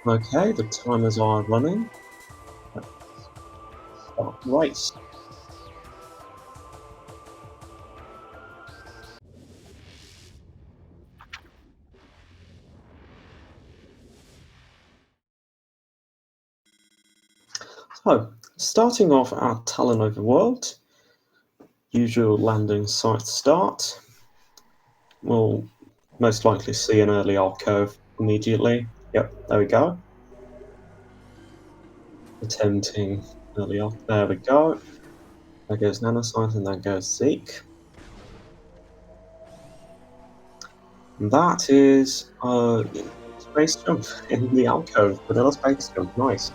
Okay, the timers are running. Let's start the race. So, starting off at Talon Overworld, usual landing site start. We'll most likely see an early alcove immediately. Yep, there we go. Attempting early arc. There we go. There goes Nanocite and there goes CZeke. And that is space jump in the alcove. Vanilla space jump. Nice.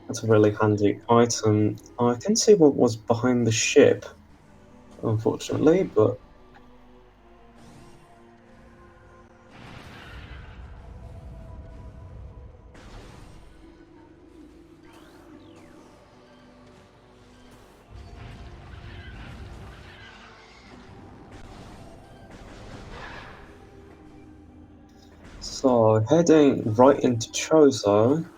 That's a really handy item. I didn't see what was behind the ship, unfortunately, but so heading right into Chozo.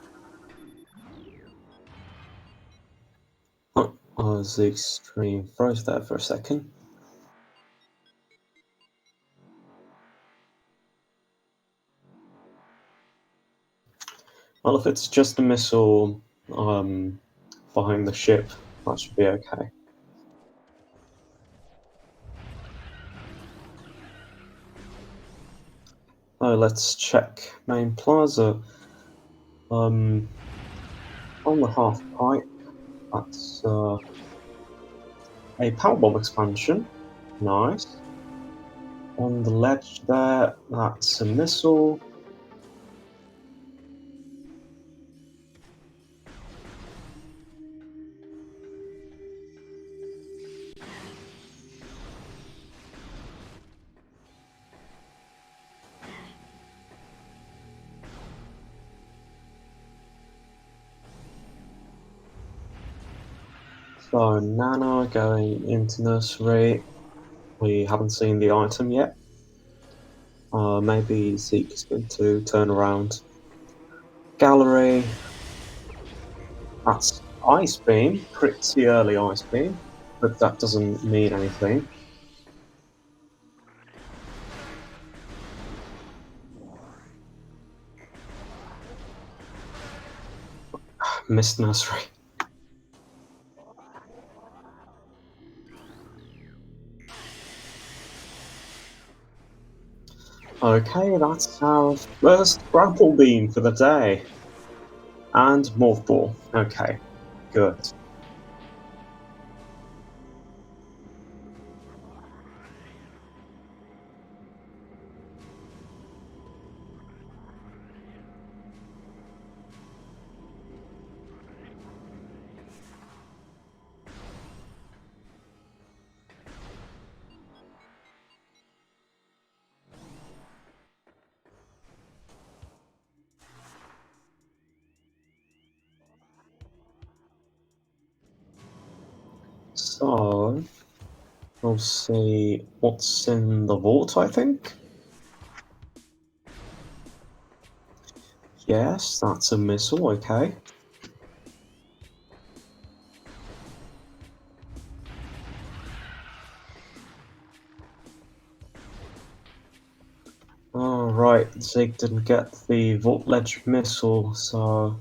Oh, the stream froze there for a second. Well, if it's just a missile behind the ship, that should be okay. Oh, let's check main plaza. On the half pipe, that's a power bomb expansion. Nice. On the ledge there, that's a missile. So Nana going into nursery. We haven't seen the item yet. Maybe Zeke is going to turn around. Gallery. That's Ice Beam. Pretty early Ice Beam, but that doesn't mean anything. Missed nursery. Okay, that's our first grapple beam for the day. And morph ball. Okay, good. So, we'll see what's in the vault, I think. Yes, that's a missile, okay. Oh, right, Zeke didn't get the vault ledge missile, so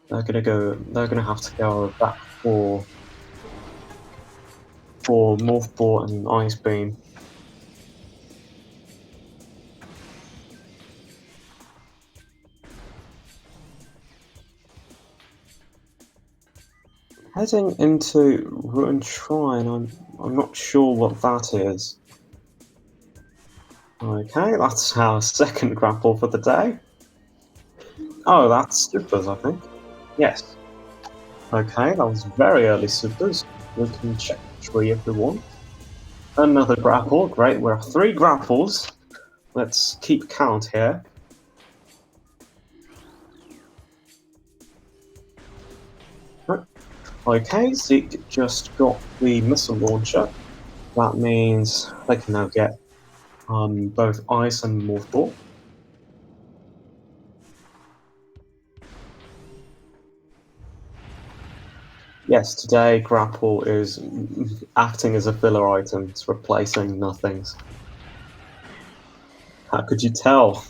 they're gonna have to go back for morph ball and ice beam. Heading into Ruined Shrine, I'm not sure what that is. Okay, that's our second grapple for the day. Oh, that's supers, I think. Yes. Okay, that was very early supers. We can check the tree if we want. Another grapple, great. We're 3 grapples. Let's keep count here. Okay, Zeke just got the missile launcher. That means they can now get both ice and morph. Yes, today grapple is acting as a filler item. It's replacing nothings. How could you tell?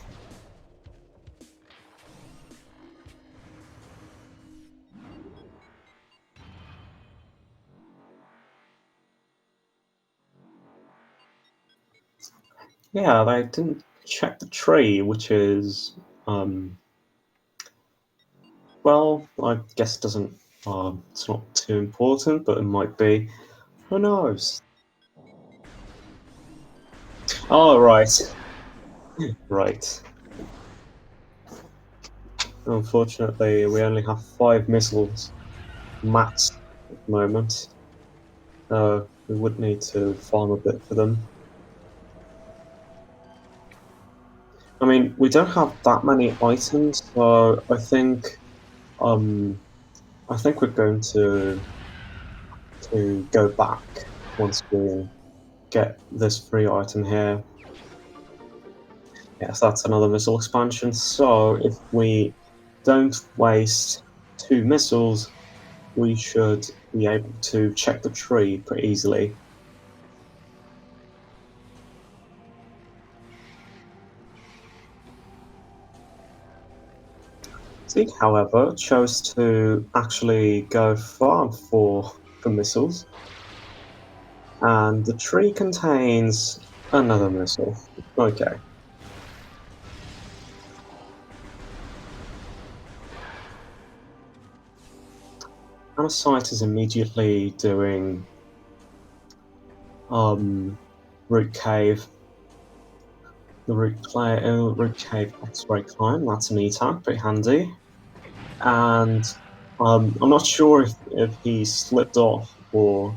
Yeah, they didn't check the tree, which is, well, I guess it doesn't, it's not too important, but it might be. Who knows? Oh, right. Right. Unfortunately, we only have 5 missiles max at the moment. We would need to farm a bit for them. I mean, we don't have that many items, so um, I think we're going to go back once we get this free item here. Yes, that's another missile expansion. So if we don't waste 2 missiles, we should be able to check the tree pretty easily. Zeke, however, chose to actually go farm for the missiles, and the tree contains another missile. Okay. Nanocite is immediately doing root cave, the root cave X-ray climb. That's an E-tank, pretty handy. And I'm not sure if he slipped off or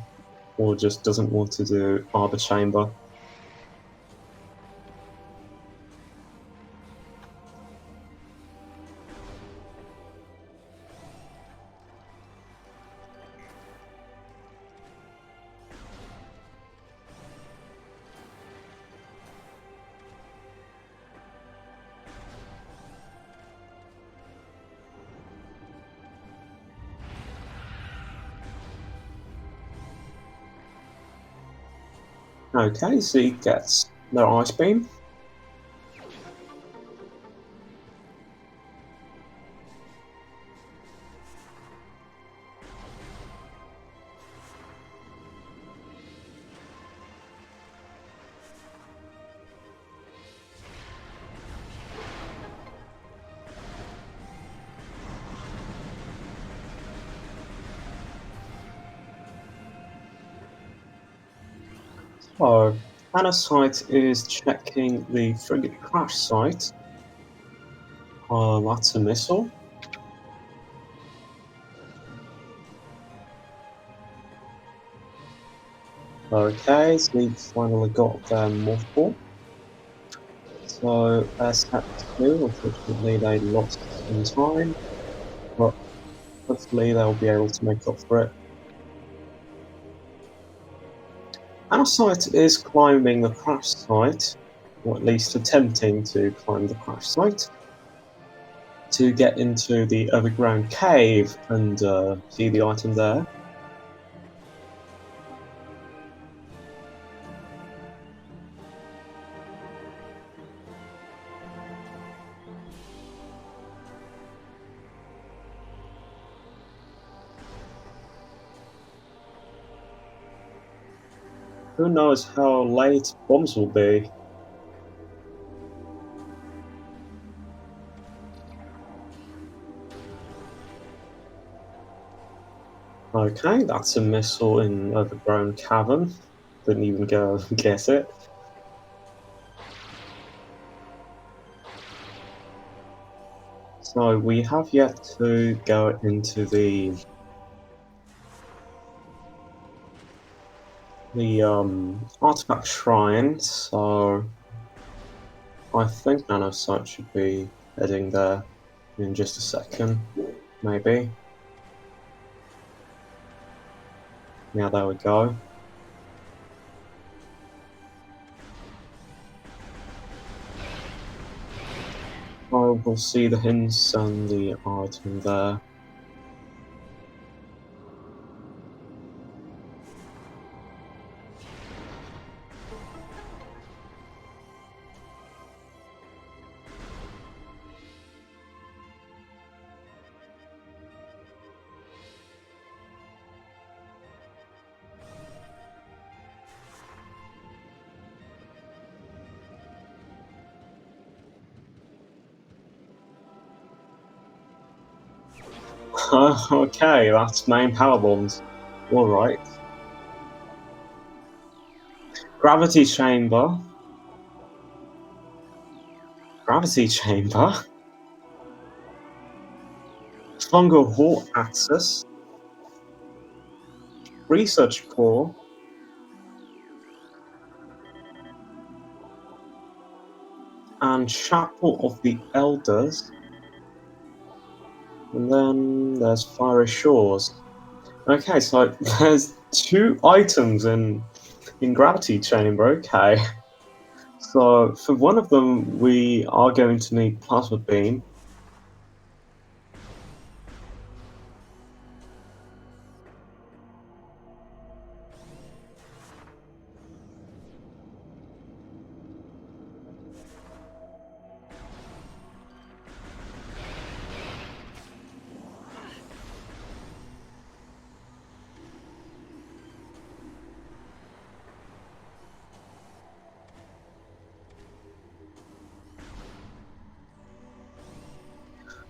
just doesn't want to do Arbor Chamber. Okay, so he gets their ice beam. So Nanocite is checking the Frigate crash site. That's a missile. Okay, so we finally got their mothball. So step 2, unfortunately they lost some time, but hopefully they'll be able to make up for it. Nanocite is climbing the crash site, or at least attempting to climb the crash site, to get into the overground cave and see the item there. Who knows how late bombs will be? Okay, that's a missile in overgrown cavern. Didn't even go get it. So we have yet to go into the artifact shrine, so I think Nanocite should be heading there in just a second, maybe. Yeah, there we go. So we'll see the hints and the item there. Okay, that's main power bombs. Alright. Gravity chamber. Gravity chamber. Fungal Hall access. Research core. And Chapel of the Elders. And then there's Fiery Shores. Okay, so there's 2 items in Gravity Chamber, okay. So for one of them, we are going to need Plasma Beam.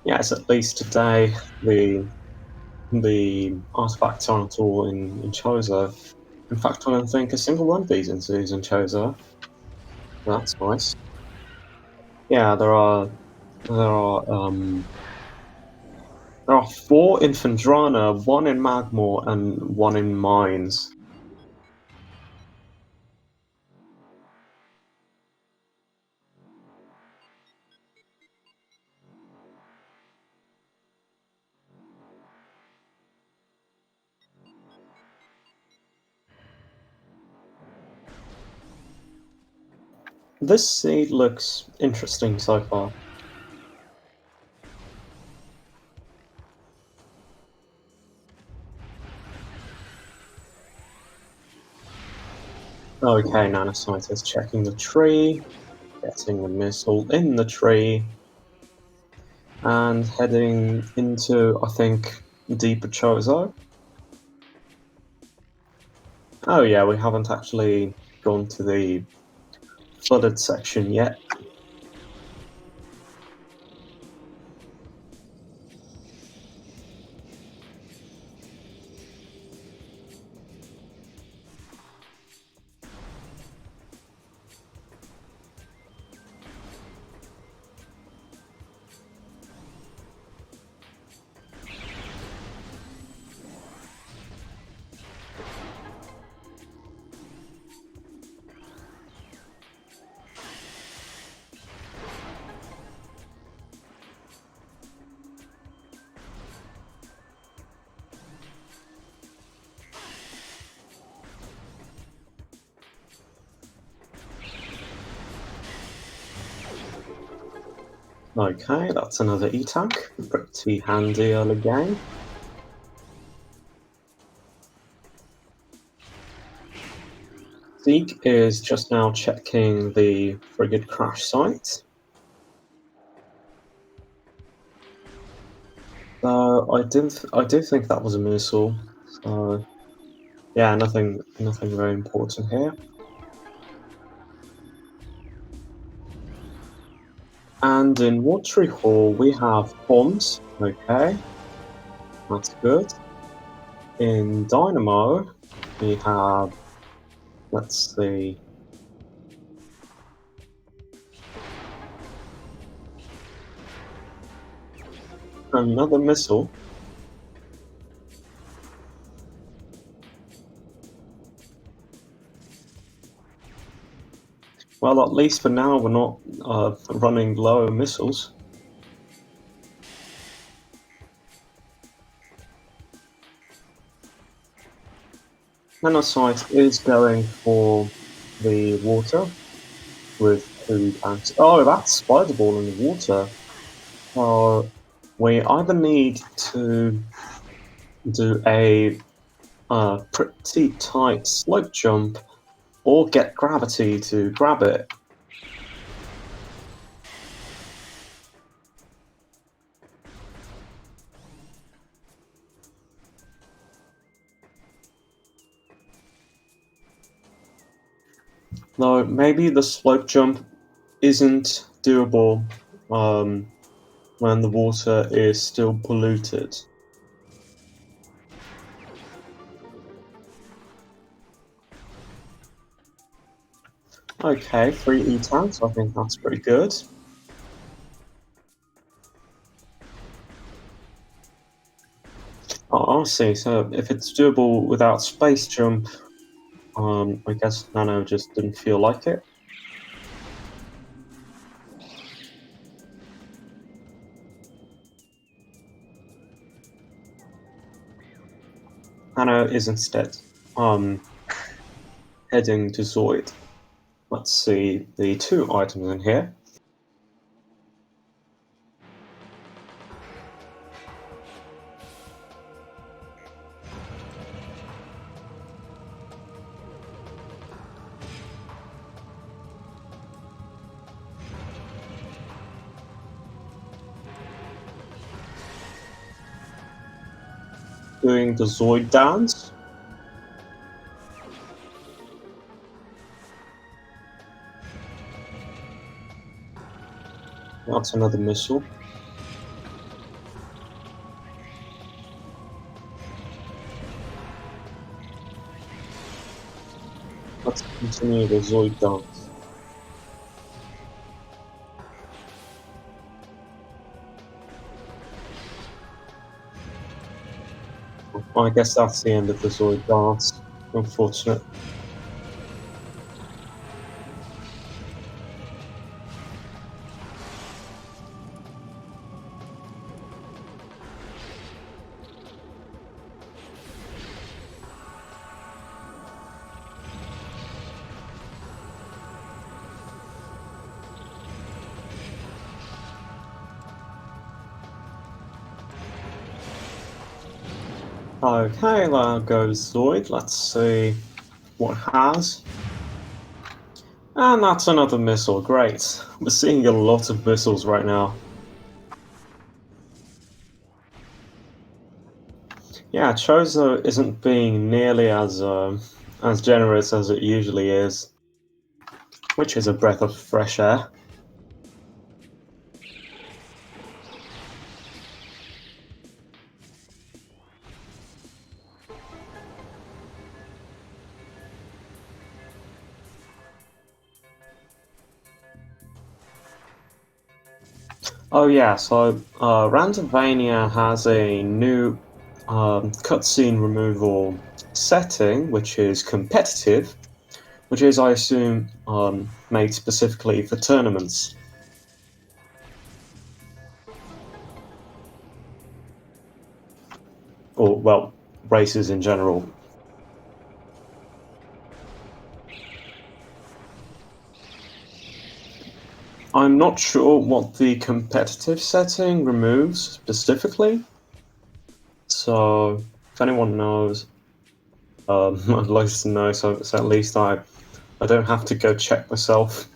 Yes, at least today the artifacts aren't all in Chozo. In fact, I don't think a single one of these is in Chozo. That's nice. Yeah, there are 4 in Phendrana, 1 in Magmore, and 1 in Mines. This seed looks interesting so far. Okay, Nanocite is checking the tree, getting the missile in the tree, and heading into, I think, deeper Chozo. Oh yeah, we haven't actually gone to the flooded section yet. Okay, that's another E-Tank. Pretty handy early game. CZeke is just now checking the Frigate crash site. I do think that was a missile. So yeah, nothing very important here. And in Watery Hall we have bombs. Okay, that's good. In Dynamo we have, let's see, another missile. Well, at least for now we're not running low on missiles. Nanocite is going for the water with 2 tanks. Oh, that's Spider Ball in the water. So we either need to do a pretty tight slope jump or get gravity to grab it. Though maybe the slope jump isn't doable when the water is still polluted. Okay, 3 E-tanks, I think that's pretty good. Oh, I see, so if it's doable without space jump, I guess Nano just didn't feel like it. Nano is instead heading to Zoid. Let's see the 2 items in here. Doing the Zoid dance. That's another missile. Let's continue the Zoid dance. I guess that's the end of the Zoid dance. Unfortunate. Okay, there goes Zoid. Let's see what it has. And that's another missile. Great. We're seeing a lot of missiles right now. Yeah, Chozo isn't being nearly as generous as it usually is, which is a breath of fresh air. Oh yeah, so Randomania has a new cutscene removal setting, which is competitive, which is, I assume, made specifically for tournaments. Or, well, races in general. I'm not sure what the competitive setting removes specifically, so if anyone knows, I'd like to know, so at least I don't have to go check myself.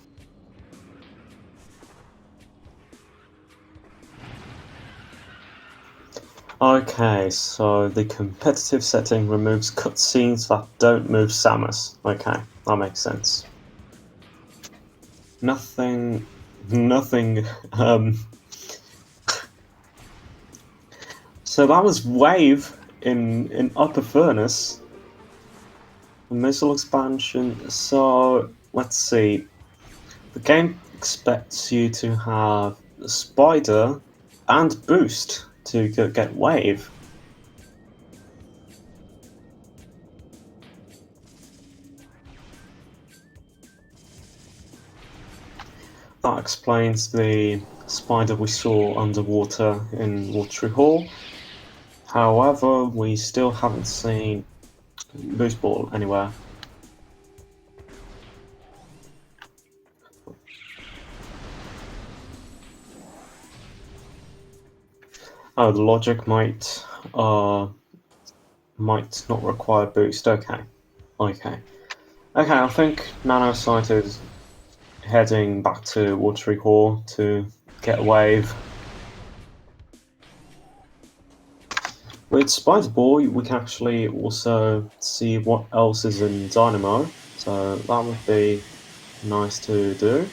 Okay, so the competitive setting removes cutscenes that don't move Samus. Okay, that makes sense. Nothing. So that was Wave in Upper Furnace. Missile expansion. So let's see. The game expects you to have Spider and Boost to get Wave. That explains the spider we saw underwater in Watery Hall. However, we still haven't seen Boost Ball anywhere. Oh, the logic might not require boost. Okay. Okay. Okay, I think Nanocite is heading back to Watery Hall to get a wave. With Spider Ball, we can actually also see what else is in Dynamo, so that would be nice to do.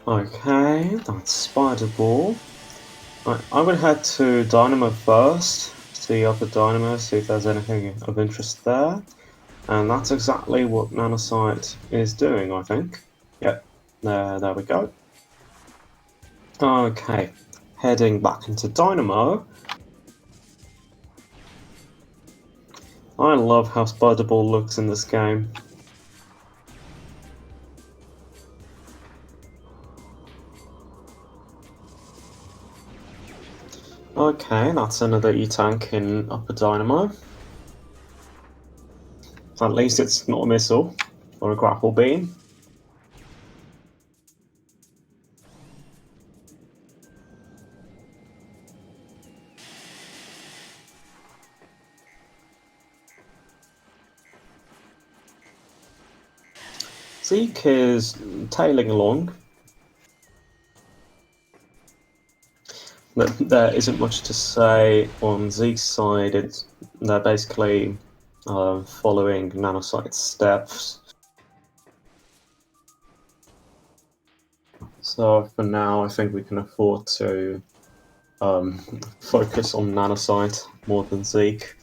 Okay, that's Spider Ball. Right, I'm gonna head to Dynamo first, see other Dynamo, see if there's anything of interest there. And that's exactly what Nanocite is doing, I think. Yep, there we go. Okay, heading back into Dynamo. I love how Spider Ball looks in this game. Okay, that's another E-Tank in Upper Dynamo. At least it's not a missile or a grapple beam. CZeke is tailing along. There isn't much to say on Zeke's side. They're basically following Nanocite's steps. So for now, I think we can afford to focus on Nanocite more than CZeke.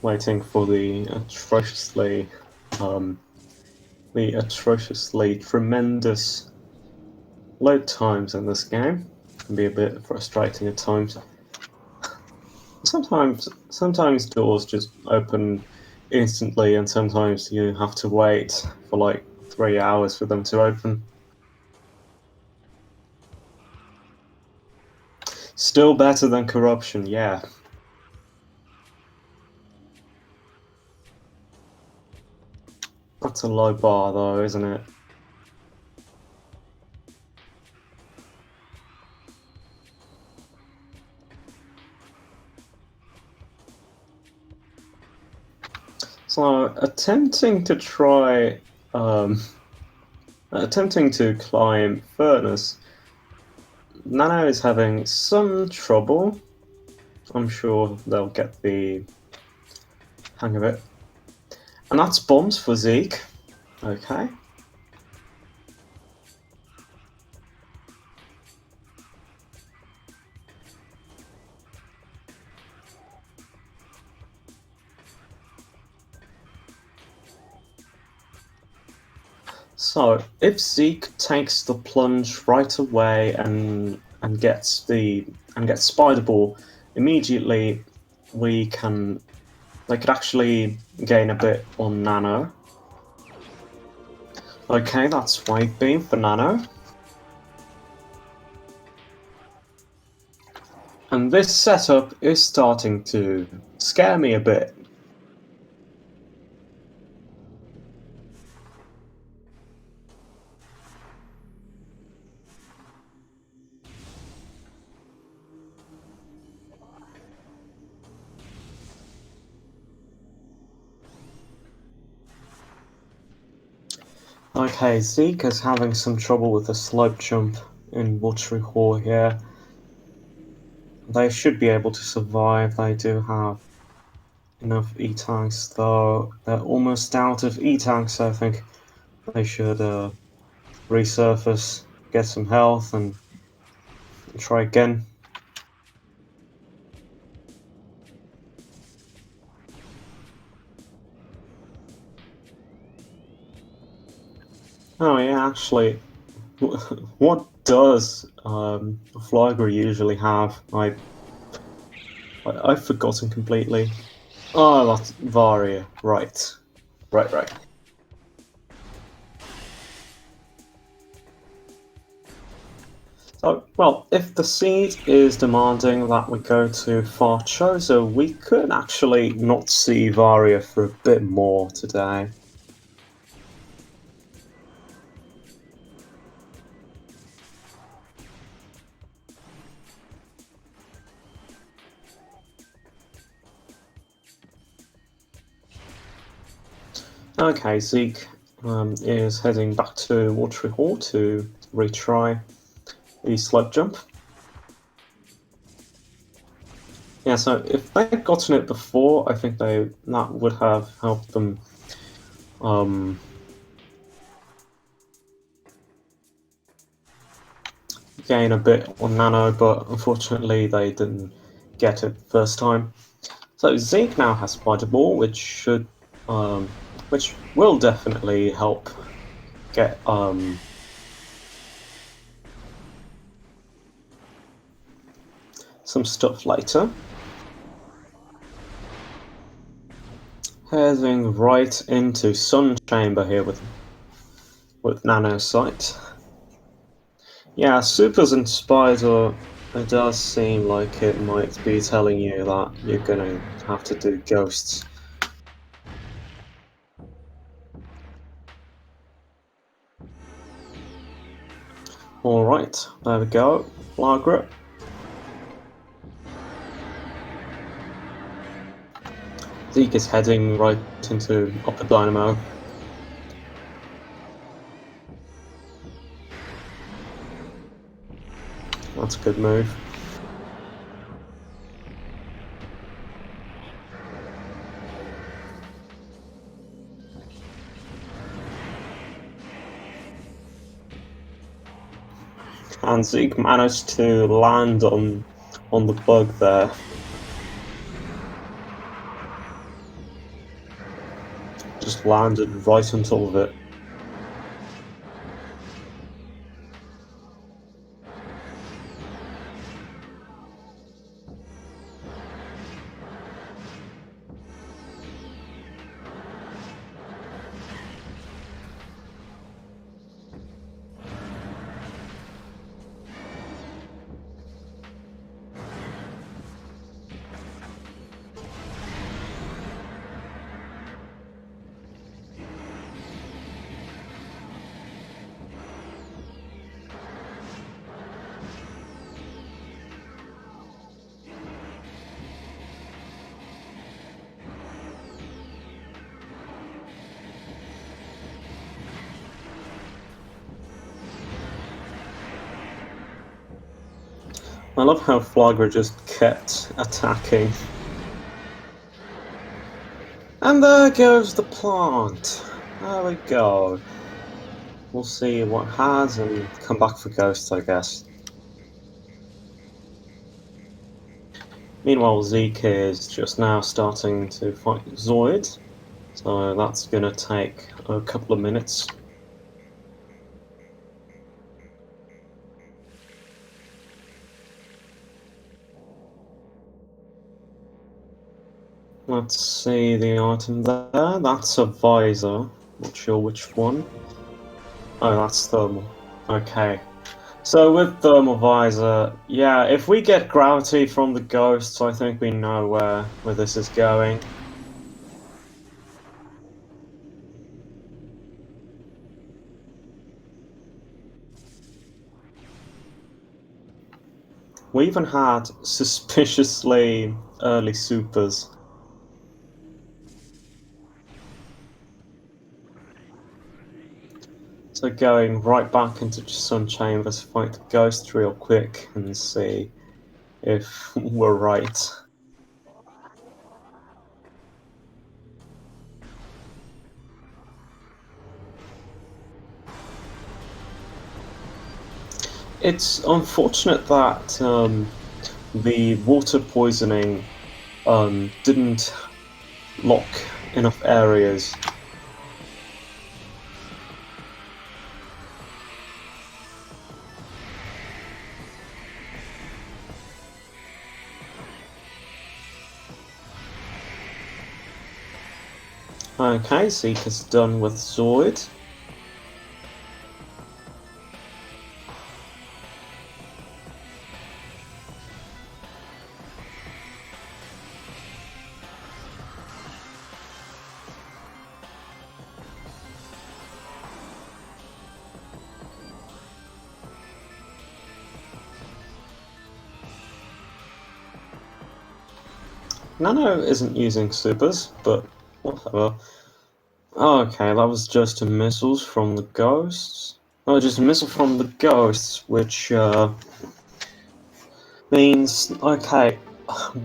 Waiting for the atrociously tremendous load times in this game. Can be a bit frustrating at times. Sometimes doors just open instantly, and sometimes you have to wait for like 3 hours for them to open. Still better than corruption, yeah. That's a low bar though, isn't it? So, attempting to climb Furnace, Nano is having some trouble. I'm sure they'll get the hang of it. And that's bombs for CZeke. Okay. So if CZeke takes the plunge right away and gets Spider Ball immediately, they could actually gain a bit on Nano. Okay, that's Wave Beam for Nano. And this setup is starting to scare me a bit. Okay, CZeke is having some trouble with the slope jump in Watery Hall here. They should be able to survive. They do have enough E-tanks, though they're almost out of E-tanks, so I think they should resurface, get some health, and try again. Oh yeah, actually, what does Flygre usually have? I've forgotten completely. Oh, that's Varia. Right. Right. So, well, if the seed is demanding that we go to Farchosa, we could actually not see Varia for a bit more today. Okay, Zeke is heading back to Watery Hall to retry the slope jump. Yeah, so if they'd gotten it before, I think that would have helped them gain a bit on Nano, but unfortunately they didn't get it first time. So Zeke now has Spider Ball, which will definitely help get some stuff later. Heading right into Sun Chamber here with Nanocite. Yeah, Supers and Spider, it does seem like it might be telling you that you're gonna have to do ghosts. Alright, there we go. Margaret. Zeke is heading right into Upper Dynamo. That's a good move. And Zeke managed to land on the bug there. Just landed right on top of it. I love how Flogger just kept attacking. And there goes the plant. There we go. We'll see what has and come back for ghosts, I guess. Meanwhile, Zeke is just now starting to fight Zoid, so that's gonna take a couple of minutes. Let's see the item there. That's a visor. Not sure which one. Oh, that's thermal. Okay. So with thermal visor, yeah, if we get gravity from the ghosts, I think we know where this is going. We even had suspiciously early supers. So going right back into Sun Chambers, fight the ghost real quick and see if we're right. It's unfortunate that the water poisoning didn't lock enough areas. Okay, CZeke is done with Zoid. Nano isn't using supers, but whatever. Okay, that was just a missiles from the ghosts. Oh, just a missile from the ghosts, which means, okay,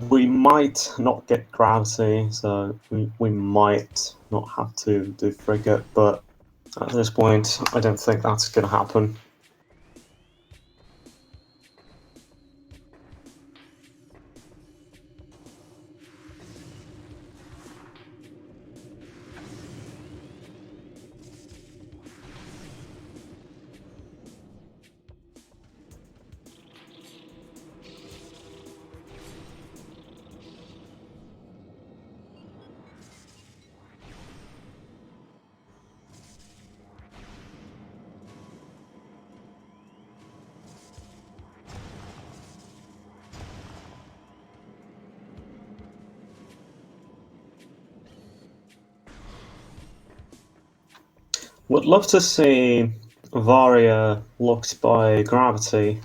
we might not get gravity, so we might not have to do Frigate, but at this point, I don't think that's going to happen. Would love to see Varia locked by gravity.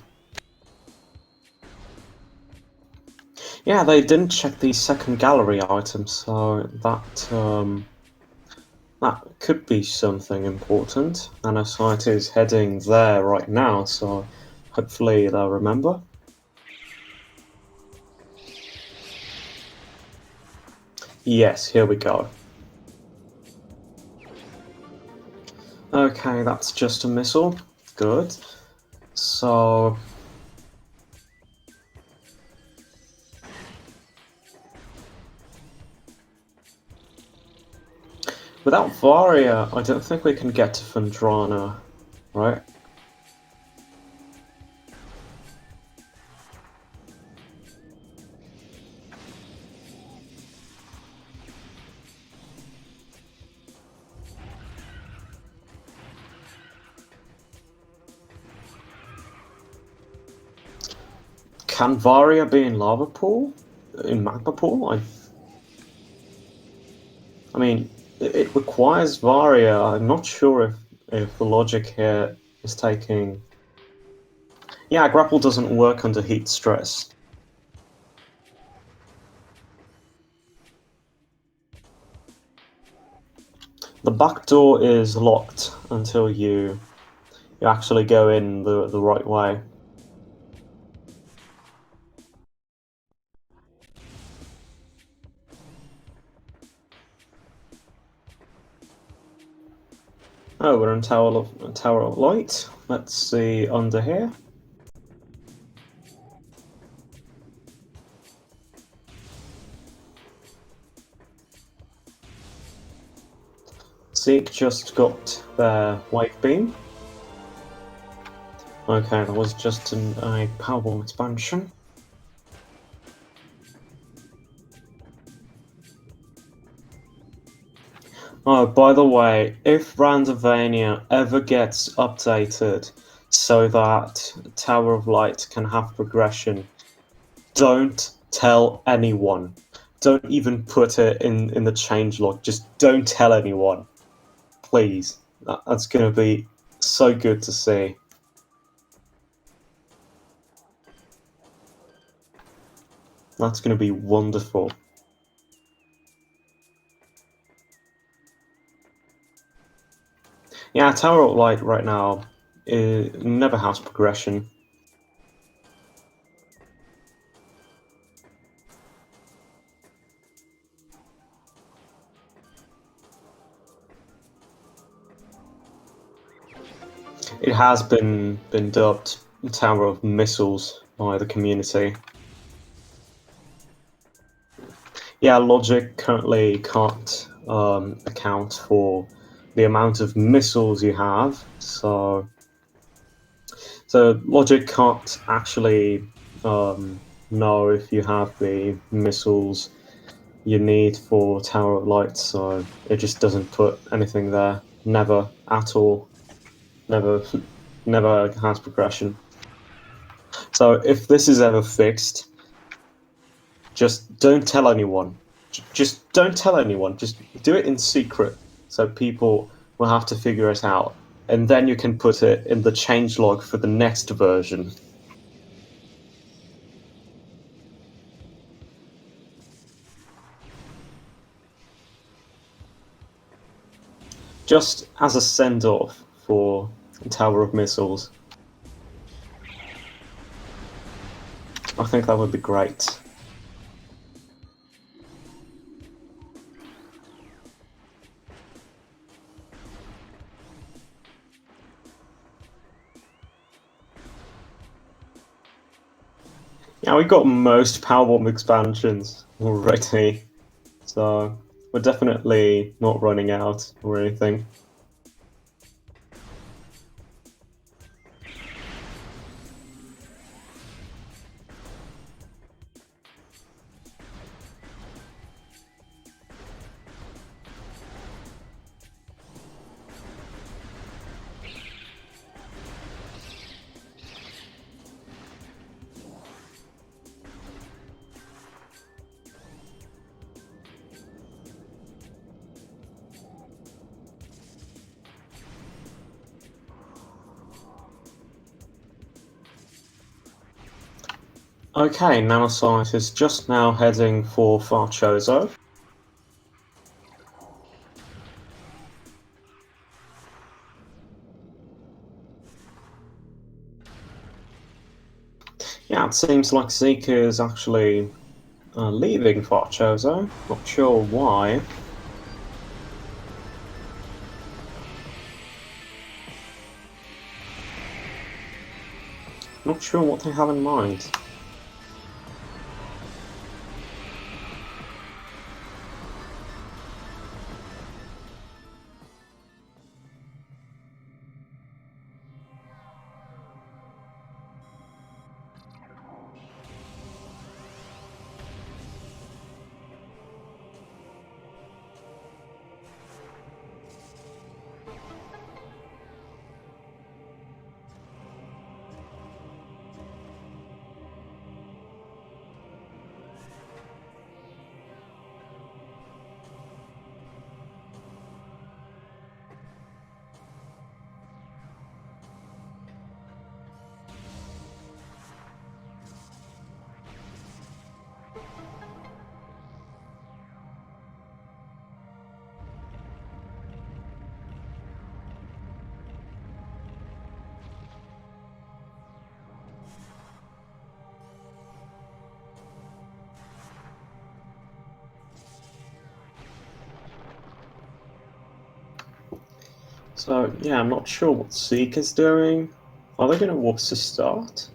Yeah, they didn't check the second gallery item, so that could be something important. Nanocite is heading there right now, so hopefully they'll remember. Yes, here we go. Okay, that's just a missile. Good. So... without Varia, I don't think we can get to Phendrana, right? Can Varia be in Lava Pool? In Magma Pool? I mean, it requires Varia. I'm not sure if the logic here is taking... Yeah, grapple doesn't work under heat stress. The back door is locked until you actually go in the right way. Oh, we're in Tower of Light. Let's see under here. CZeke just got their wave beam. Okay, that was just a powerbomb expansion. Oh, by the way, if Randomizer ever gets updated so that Tower of Light can have progression, don't tell anyone. Don't even put it in the changelog. Just don't tell anyone. Please. That's going to be so good to see. That's going to be wonderful. Yeah, Tower of Light right now never has progression. It has been dubbed Tower of Missiles by the community. Yeah, Logic currently can't account for the amount of missiles you have, so Logic can't actually know if you have the missiles you need for Tower of Light, so it just doesn't put anything there. Never at all. Never, never has progression. So if this is ever fixed, just don't tell anyone. Just don't tell anyone. Just do it in secret, so people will have to figure it out, and then you can put it in the changelog for the next version. Just as a send-off for Tower of Missiles. I think that would be great. Yeah, we got most Powerbomb expansions already, so we're definitely not running out or anything. Okay, Nanocite is just now heading for Farchozo. Yeah, it seems like CZeke is actually leaving Farchozo. Not sure why. Not sure what they have in mind. So, yeah, I'm not sure what CZeke is doing. Are they going to warp to start?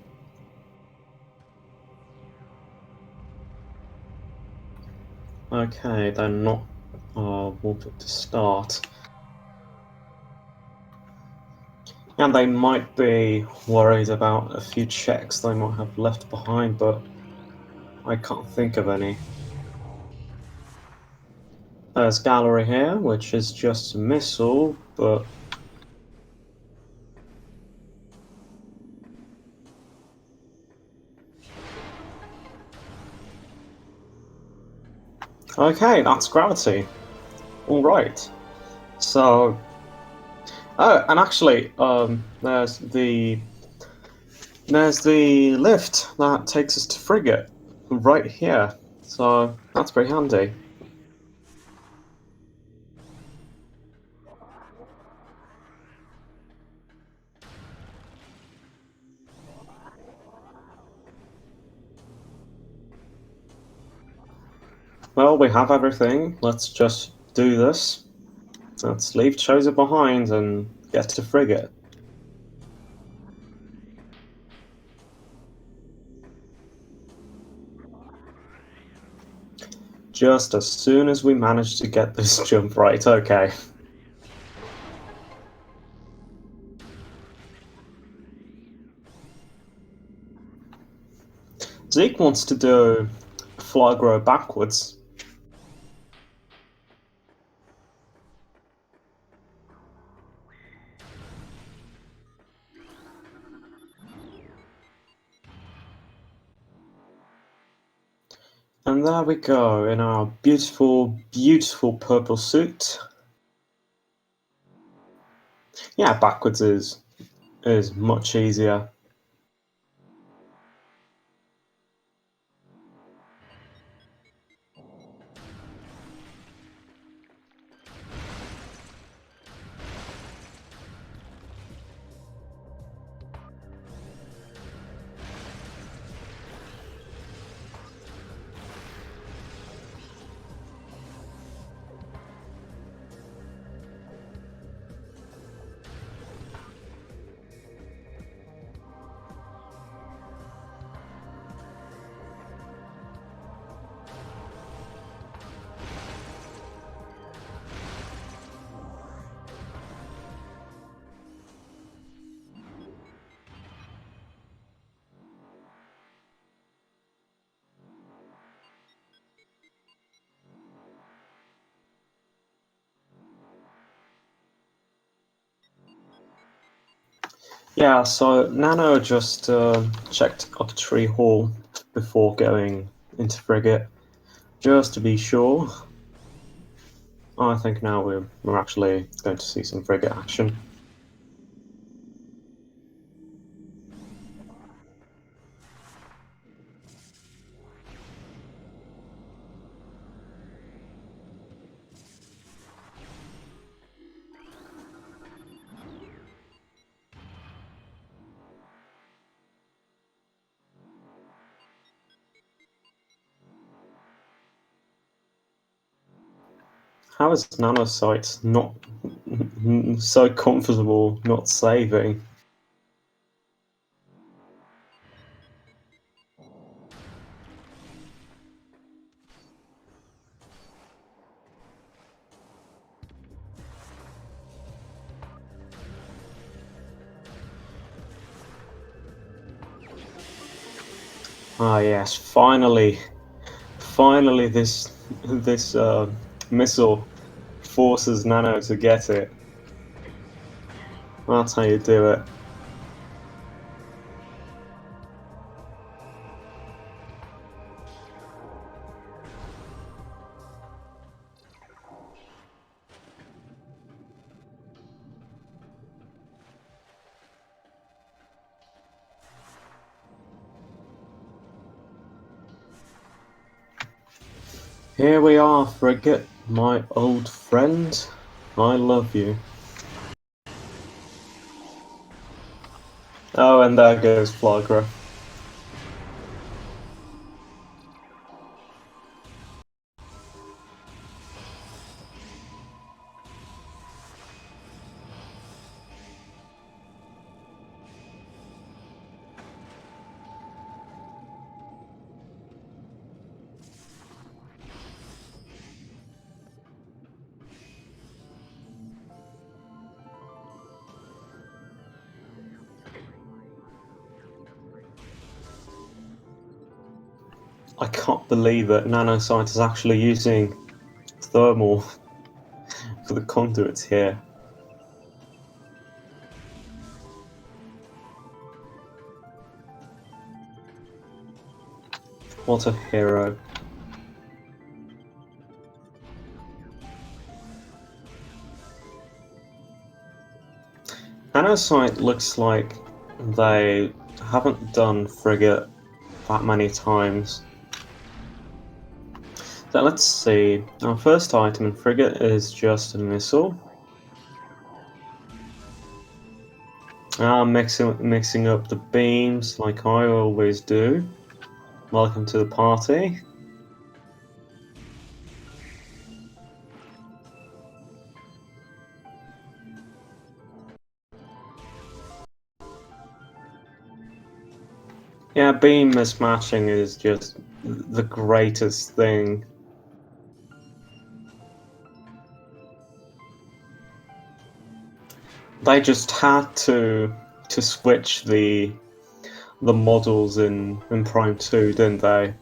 Okay, they're not warped to start. And they might be worried about a few checks they might have left behind, but I can't think of any. There's Gallery here, which is just a missile, but... Okay, that's Gravity. Alright. So... Oh, and actually, there's the lift that takes us to Frigate, right here. So, that's pretty handy. Well, we have everything. Let's just do this. Let's leave Choser behind and get to Frigate. Just as soon as we manage to get this jump right, okay. Zeke wants to do fly grow backwards. And there we go, in our beautiful, beautiful purple suit. Yeah, backwards is much easier. Yeah, so Nano just checked Watery Hall before going into Frigate, just to be sure. I think now we're actually going to see some Frigate action. How is Nanocite not so comfortable not saving? Ah yes, finally this missile forces Nano to get it. That's how you do it. Here we are, Frigate, my old friend. I love you. Oh, and there goes Flagra. I can't believe it. Nanocite is actually using thermal for the conduits here. What a hero. Nanocite looks like they haven't done Frigate that many times. So let's see. Our first item in Frigate is just a missile. Mixing up the beams like I always do. Welcome to the party. Yeah, beam mismatching is just the greatest thing. They just had to switch the models in Prime 2, didn't they?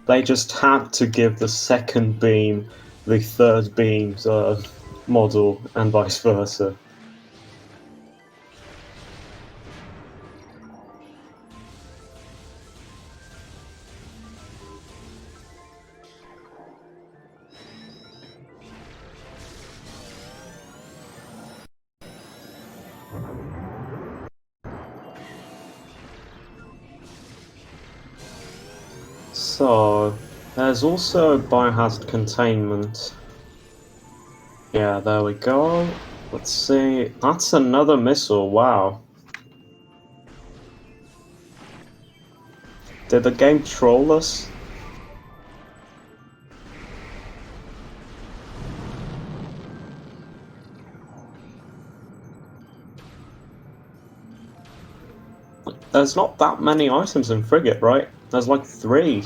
They just had to give the second beam the third beam's model, and vice versa. So, there's also biohazard containment. Yeah, there we go. Let's see. That's another missile, wow. Did the game troll us? There's not that many items in Frigate, right? There's like 3.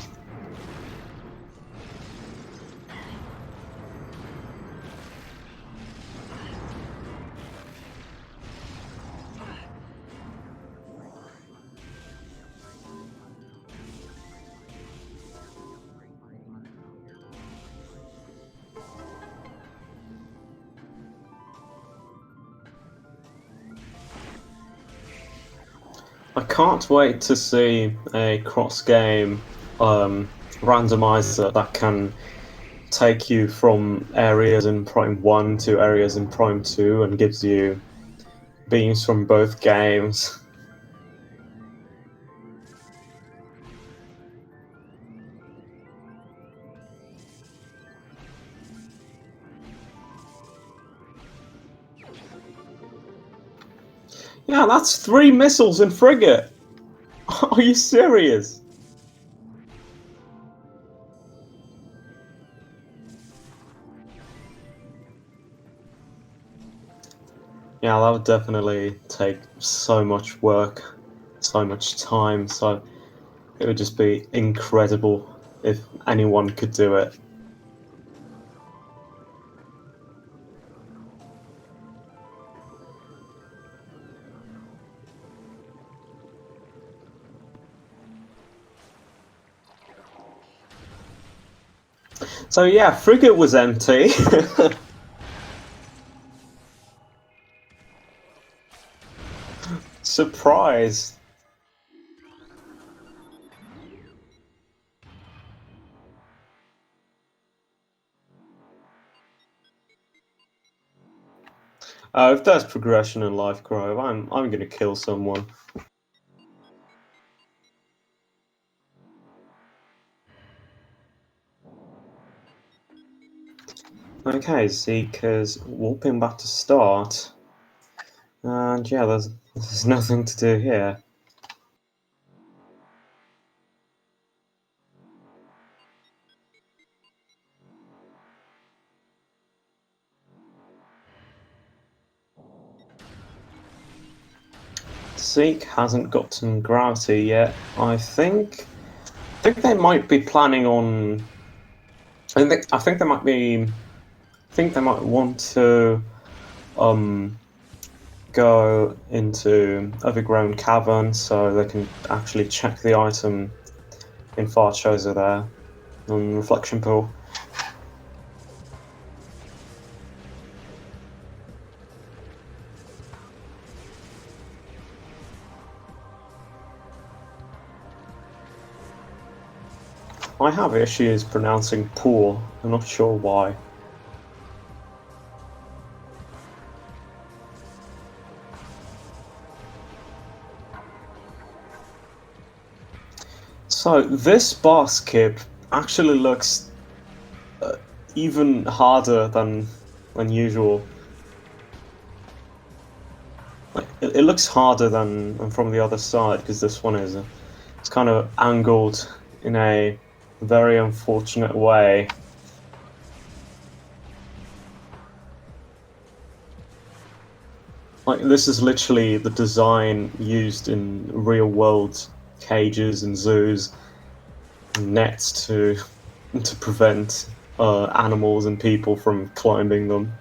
I can't wait to see a cross-game randomizer that can take you from areas in Prime 1 to areas in Prime 2 and gives you beams from both games. Yeah, that's 3 missiles in Frigate! Are you serious? Yeah, that would definitely take so much work, so much time, so it would just be incredible if anyone could do it. So yeah, Frigate was empty. Surprise! If there's progression in Life Grove, I'm gonna kill someone. Okay, Zeke's warping back to start. And yeah, there's nothing to do here. Zeke hasn't gotten gravity yet. I think they might be planning on. I think they might be. I think they might want to go into overgrown caverns so they can actually check the item in far choser there on reflection pool. I have issues pronouncing pool. I'm not sure why. So this boss kip actually looks even harder than usual. Like, it looks harder than from the other side because this one is it's kind of angled in a very unfortunate way. Like this is literally the design used in real world cages and zoos, and nets to prevent animals and people from climbing them.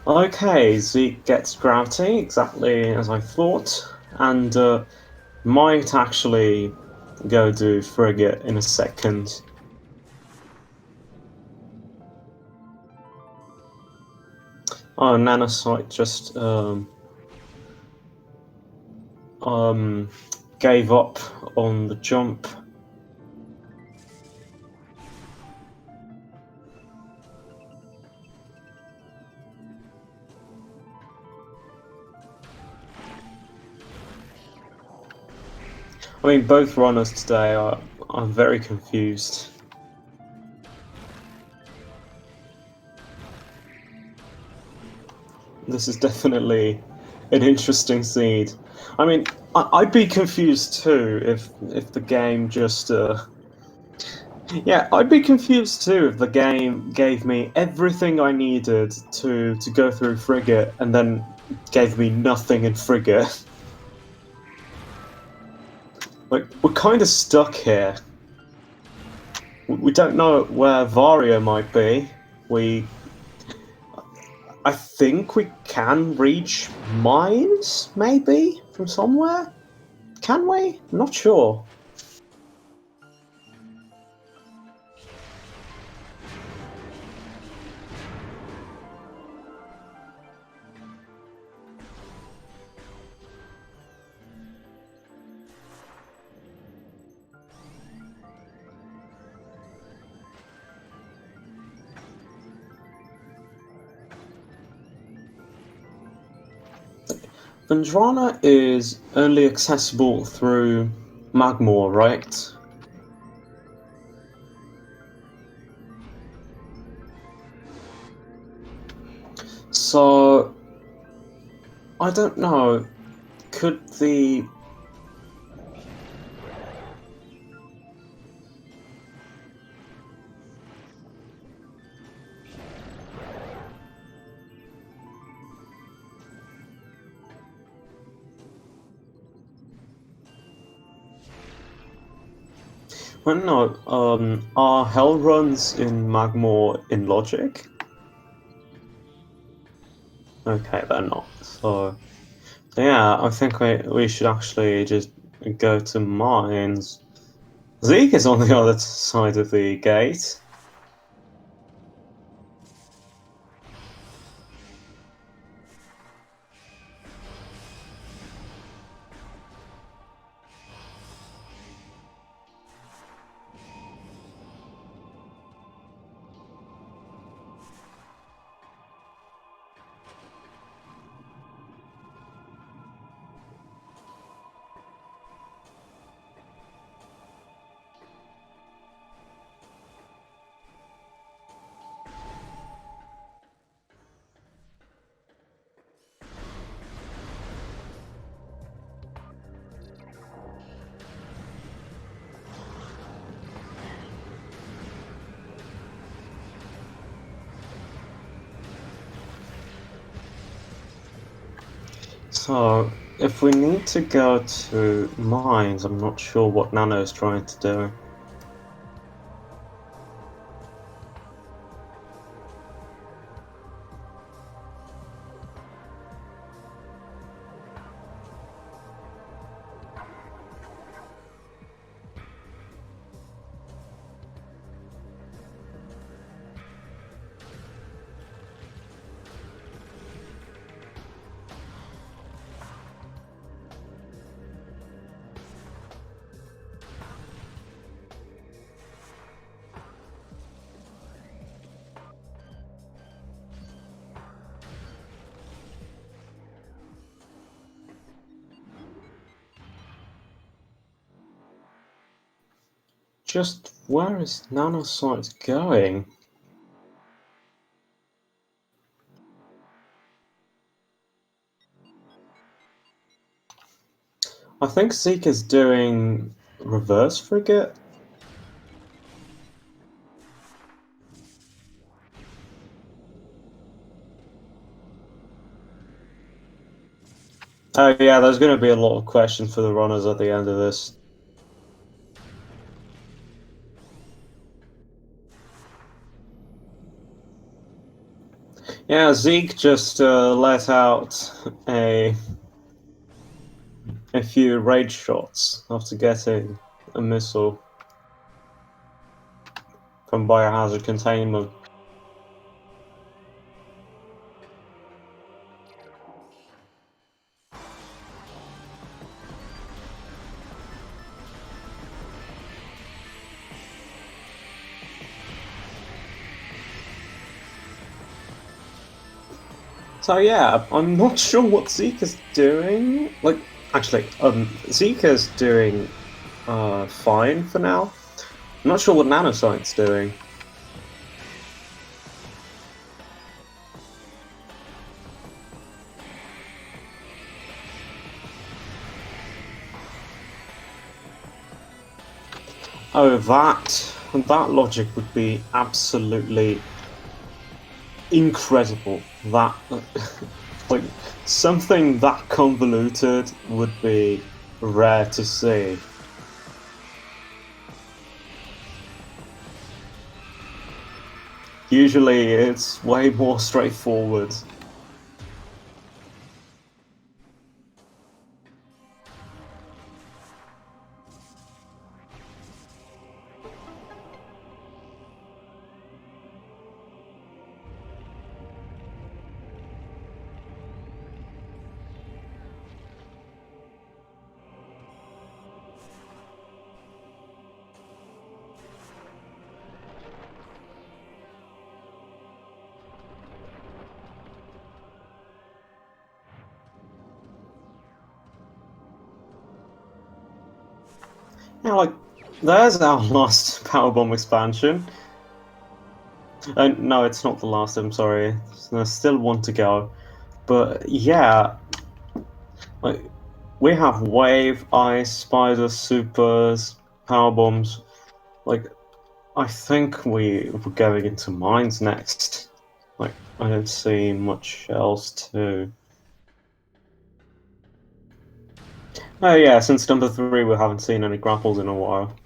Okay, Zeke gets gravity, exactly as I thought, and might actually go do Frigate in a second. Oh, Nanocite just gave up on the jump. I mean, both runners today are very confused. This is definitely an interesting seed. I mean, I'd be confused too if the game just. Yeah, I'd be confused too if the game gave me everything I needed to go through Frigate and then gave me nothing in Frigate. Like, we're kind of stuck here. We don't know where Varia might be. I think we can reach mines, maybe, from somewhere? Can we? I'm not sure. Phendrana is only accessible through Magmor, right? So, I don't know. Could the... Well, no, are Hell runs in Magmor in logic? Okay, they're not. So yeah, I think we should actually just go to mines. Zeke is on the other side of the gate. So, if we need to go to mines, I'm not sure what Nano is trying to do. Just where is Nanocite going? I think Zeke is doing reverse frigate. Oh yeah, there's going to be a lot of questions for the runners at the end of this. Yeah, Zeke just let out a few rage shots after getting a missile from biohazard containment. So yeah, I'm not sure what Zeke is doing. Like, actually, Zeke is doing fine for now. I'm not sure what Nanocite's doing. Oh, that logic would be absolutely incredible. That like something that convoluted would be rare to see. Usually, it's way more straightforward. Yeah, like, there's our last power bomb expansion. No, it's not the last, I'm sorry. There's still one to go. But yeah, like, we have wave, ice, spider, supers, power bombs. Like, I think we're going into mines next. Like, I don't see much else to. Oh yeah, since number 3 we haven't seen any grapples in a while.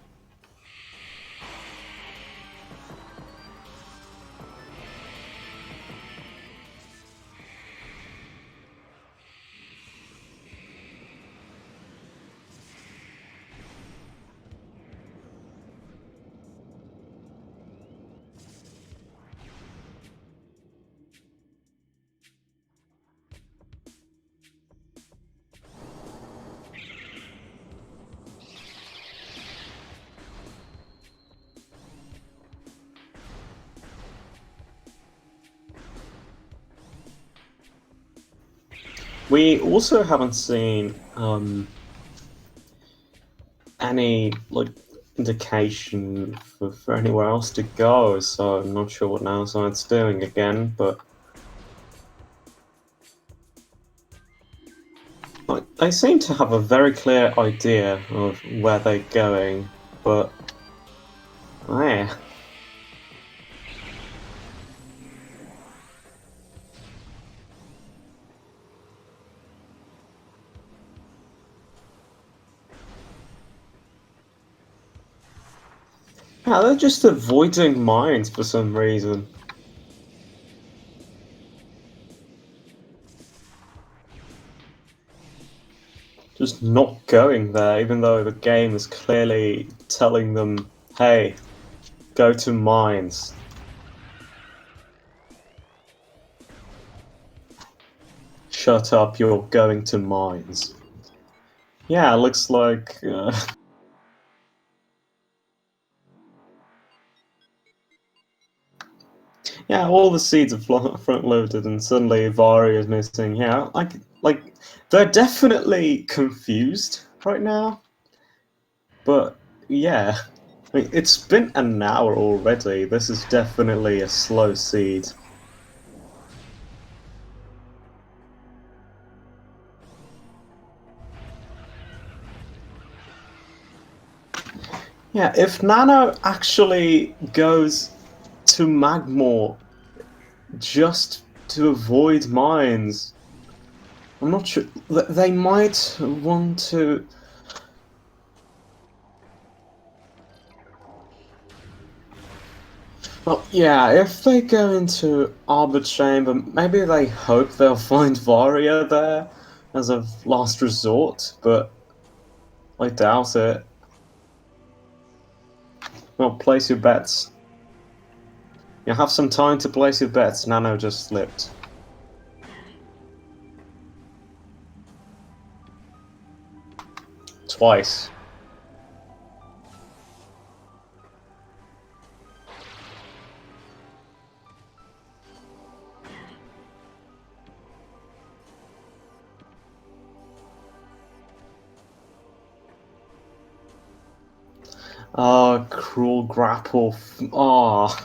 We also haven't seen any like indication for anywhere else to go, so I'm not sure what Nanocite's doing again, but like, they seem to have a very clear idea of where they're going, but yeah. Yeah, they're just avoiding mines for some reason. Just not going there, even though the game is clearly telling them, hey, go to mines. Shut up, you're going to mines. Yeah, it looks like. Yeah, all the seeds are front loaded, and suddenly Vari is missing. Yeah, like they're definitely confused right now. But yeah, I mean, it's been an hour already. This is definitely a slow seed. Yeah, if Nano actually goes to Magmore just to avoid mines, I'm not sure. They might want to. Well, yeah, if they go into Arbor Chamber, maybe they hope they'll find Varia there as a last resort, but I doubt it. Well, place your bets. You have some time to place your bets. Nano just slipped. Twice. Oh, cruel grapple. Oh.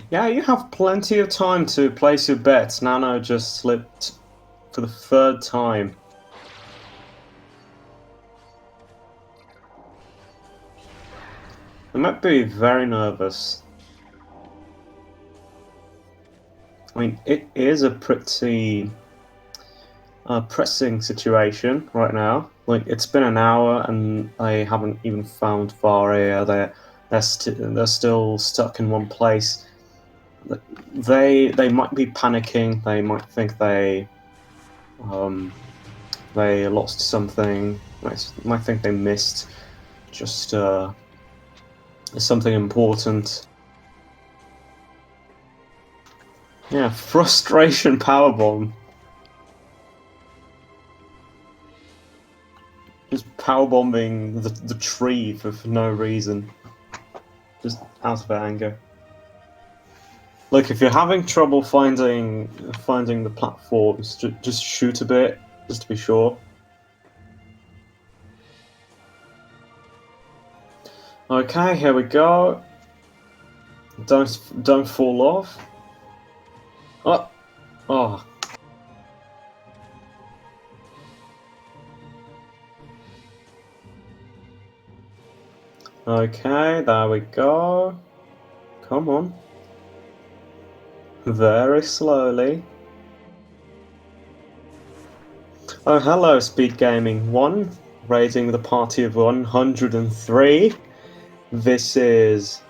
Yeah, you have plenty of time to place your bets. Nano just slipped for the third time. I might be very nervous. I mean, it is a pretty pressing situation right now. Like, it's been an hour and I haven't even found Varia. They're still stuck in one place. They might be panicking. They might think they lost something. Might think they missed just something important. Yeah, frustration powerbomb. Just powerbombing the tree for no reason. Just out of anger. Look, if you're having trouble finding the platforms, just shoot a bit, just to be sure. Okay, here we go. Don't fall off. Oh, oh. Okay, there we go. Come on. Very slowly. Oh, hello, SpeedGaming 1, raising the party of 103. This is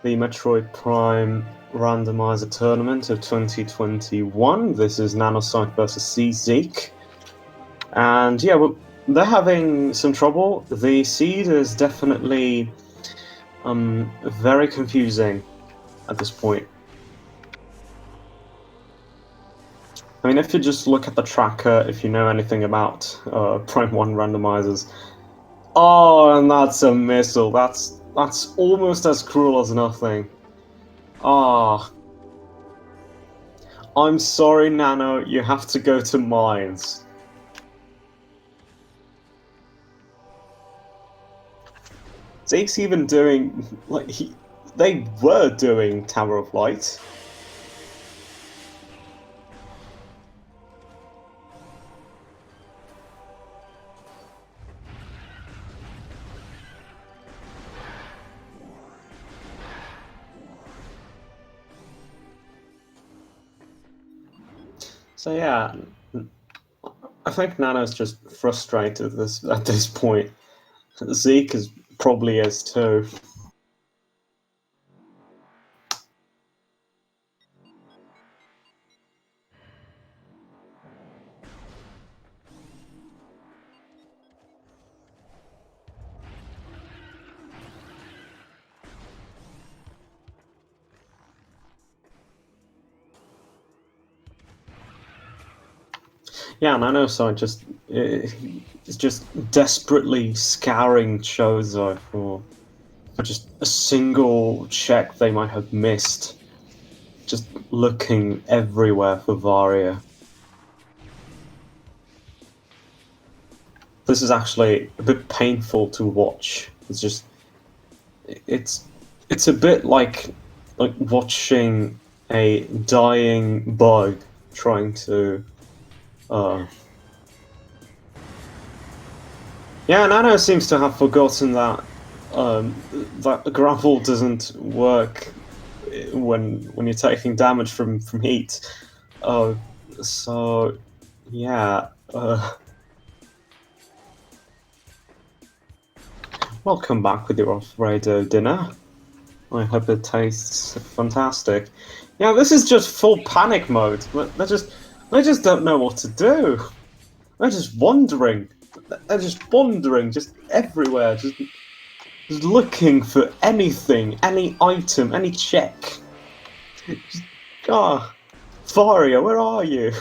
the Metroid Prime Randomizer tournament of 2021. This is Nanocite versus CZeke. And yeah, they're having some trouble. The seed is definitely very confusing at this point. I mean, if you just look at the tracker, if you know anything about Prime 1 randomizers, oh, and that's a missile. That's almost as cruel as nothing. Ah, I'm sorry, Nano. You have to go to mines. Zeke's even doing they were doing Tower of Light. So yeah, I think Nano's just frustrated at this point. Zeke is probably is too. Yeah, Nanosite just is just desperately scouring Chozo for just a single check they might have missed. Just looking everywhere for Varia. This is actually a bit painful to watch. It's it's a bit like watching a dying bug trying to yeah, Nano seems to have forgotten that the grapple doesn't work when you're taking damage from heat. Uh, so yeah. Welcome back with your off-radio dinner. I hope it tastes fantastic. Yeah, this is just full panic mode. They just don't know what to do. They're just wandering. They're just wandering, just everywhere, just looking for anything, any item, any check. Just, ah, Varia, where are you?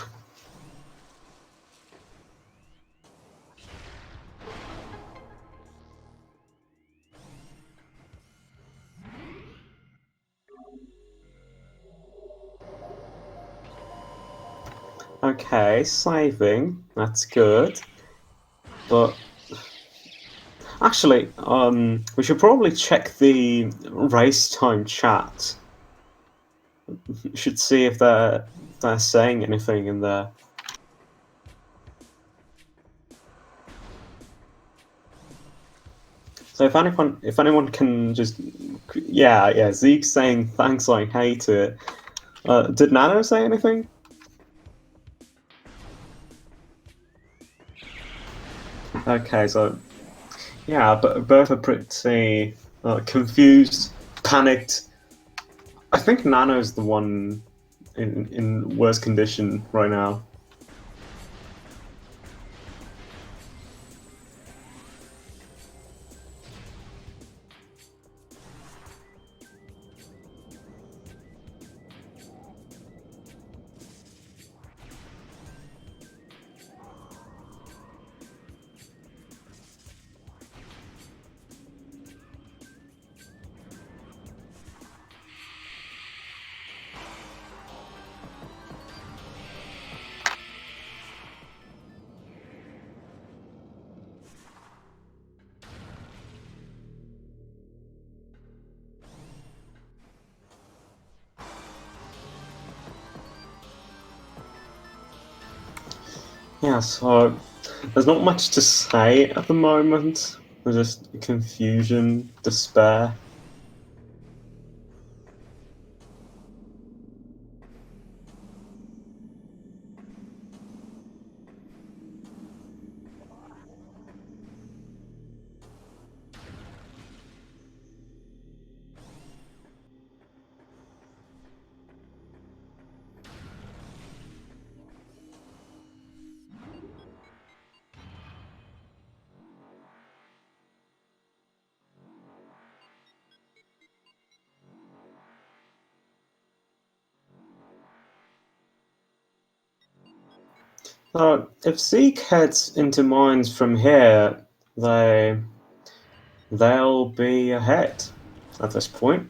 Okay, saving. That's good. But actually, we should probably check the race time chat. We should see if they're saying anything in there. So if anyone can just, yeah, Zeke's saying thanks, I hate it. Did Nano say anything? Okay, so yeah, but both are pretty confused, panicked. I think Nano's the one in worse condition right now. Yeah, so there's not much to say at the moment. There's just confusion, despair. If Zeke heads into mines from here, they'll be ahead at this point.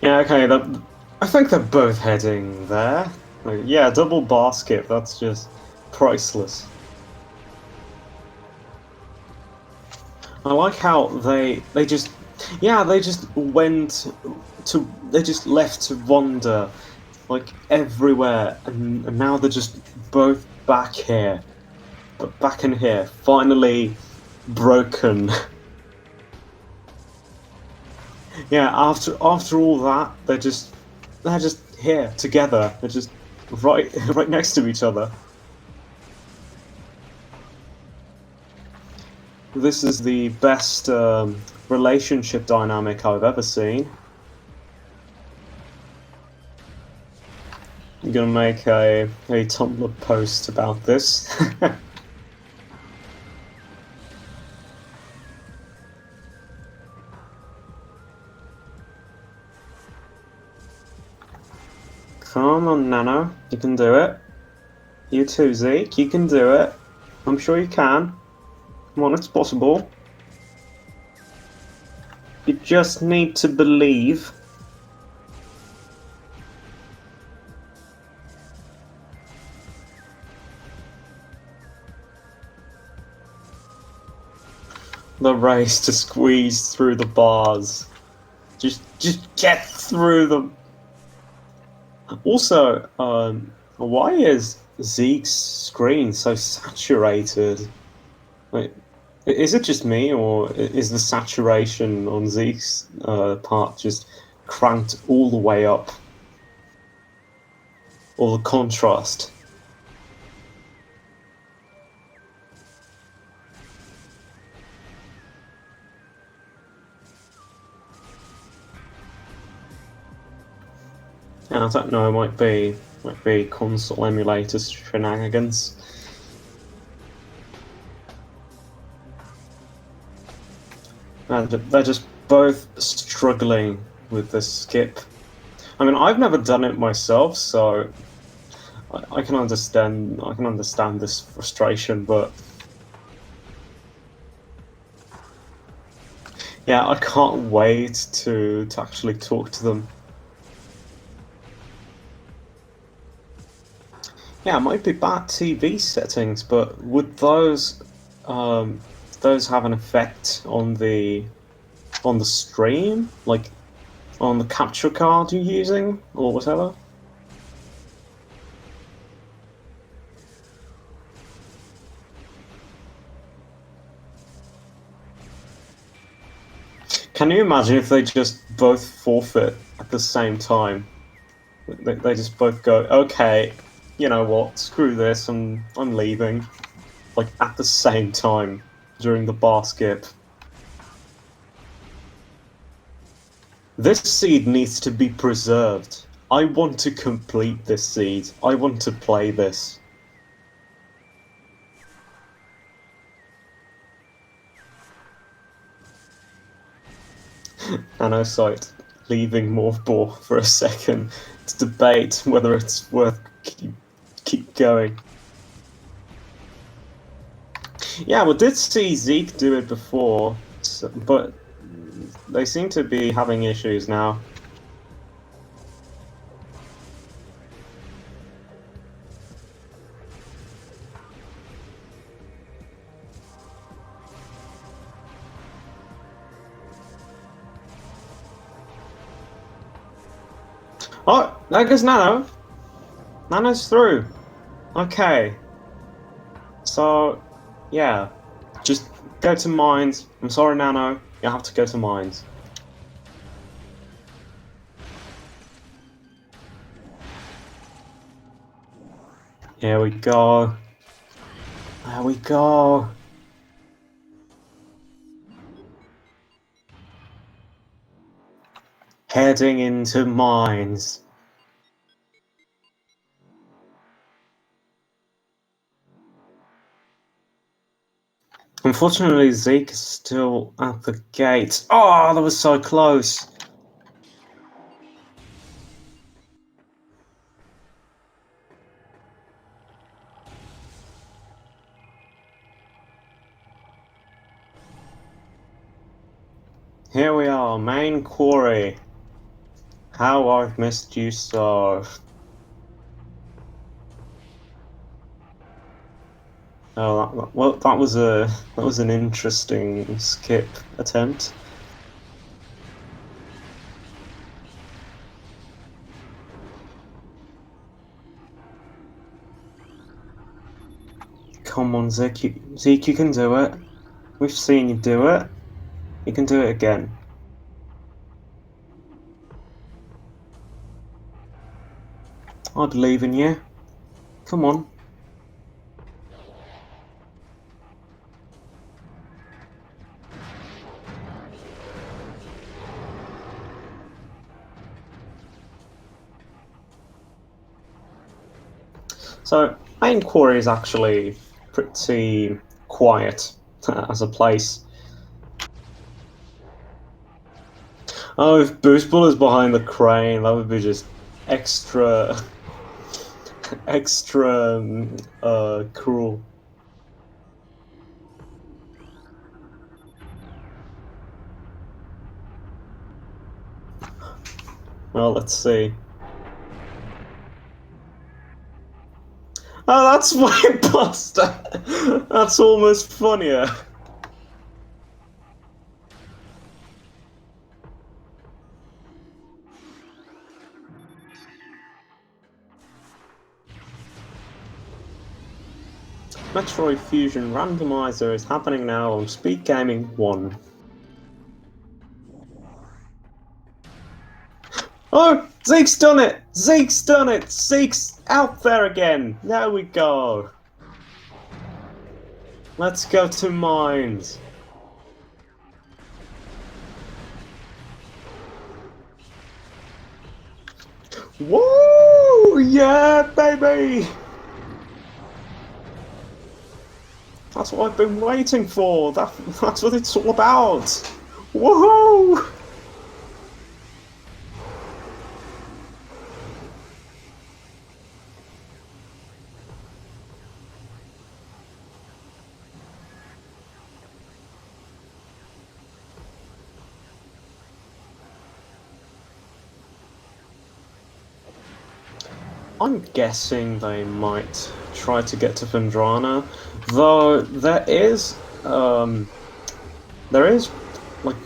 Yeah, okay, I think they're both heading there. Like, yeah, double basket, that's just priceless. I like how they just they just left to wander like everywhere, and now they're just both back here, but back in here, finally broken. Yeah, after all that, they're just here together. They're just right next to each other. This is the best relationship dynamic I've ever seen. I'm gonna make a Tumblr post about this. Come on, Nano, you can do it. You too, Zeke, you can do it. I'm sure you can. Come on, it's possible. You just need to believe. The race to squeeze through the bars. Just get through them. Also, why is Zeke's screen so saturated? Like, is it just me, or is the saturation on Zeke's part just cranked all the way up? Or the contrast? Yeah, I don't know. It might be console emulator shenanigans. And they're just both struggling with this skip. I mean, I've never done it myself, so I can understand. I can understand this frustration, but yeah, I can't wait to actually talk to them. Yeah, it might be bad TV settings, but would those have an effect on the stream, like on the capture card you're using or whatever? Can you imagine if they just both forfeit at the same time? They just both go, okay, you know what, screw this, I'm leaving. Like at the same time during the bar skip. This seed needs to be preserved. I want to complete this seed. I want to play this. Nanocite leaving Morphball for a second to debate whether it's worth keep going. Yeah, we did see CZeke do it before, but they seem to be having issues now. Oh, there goes Nano. Nano's through. Okay. So, yeah. Just go to mines. I'm sorry, Nano. You have to go to mines. Here we go. There we go. Heading into mines. Unfortunately, Zeke is still at the gate. Oh, that was so close. Here we are, main quarry. How I've missed you so. Oh, well, that was an interesting skip attempt. Come on, Zeke, Zeke, you can do it. We've seen you do it. You can do it again. I believe in you. Come on. So, main quarry is actually pretty quiet as a place. Oh, if Boost Ball is behind the crane, that would be just extra, extra cruel. Well, let's see. Oh, that's my pasta! That's almost funnier. Metroid Fusion Randomizer is happening now on SpeedGaming 1. Oh! Zeke's done it! Zeke's done it! Zeke's out there again! There we go! Let's go to mines. Woo! Yeah, baby! That's what I've been waiting for. That's what it's all about. Woohoo! I'm guessing they might try to get to Phendrana, though there is like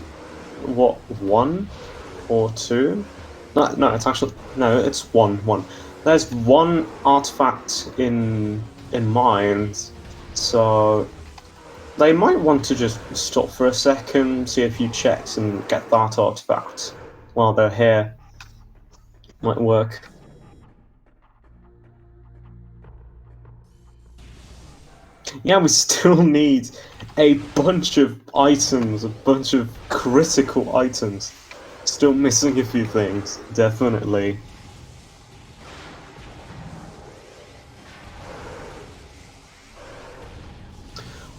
what, one or two? No, it's actually no, it's one. There's one artifact in mines, so they might want to just stop for a second, see a few checks, and get that artifact while they're here. Might work. Yeah, we still need a bunch of items, a bunch of critical items. Still missing a few things, definitely.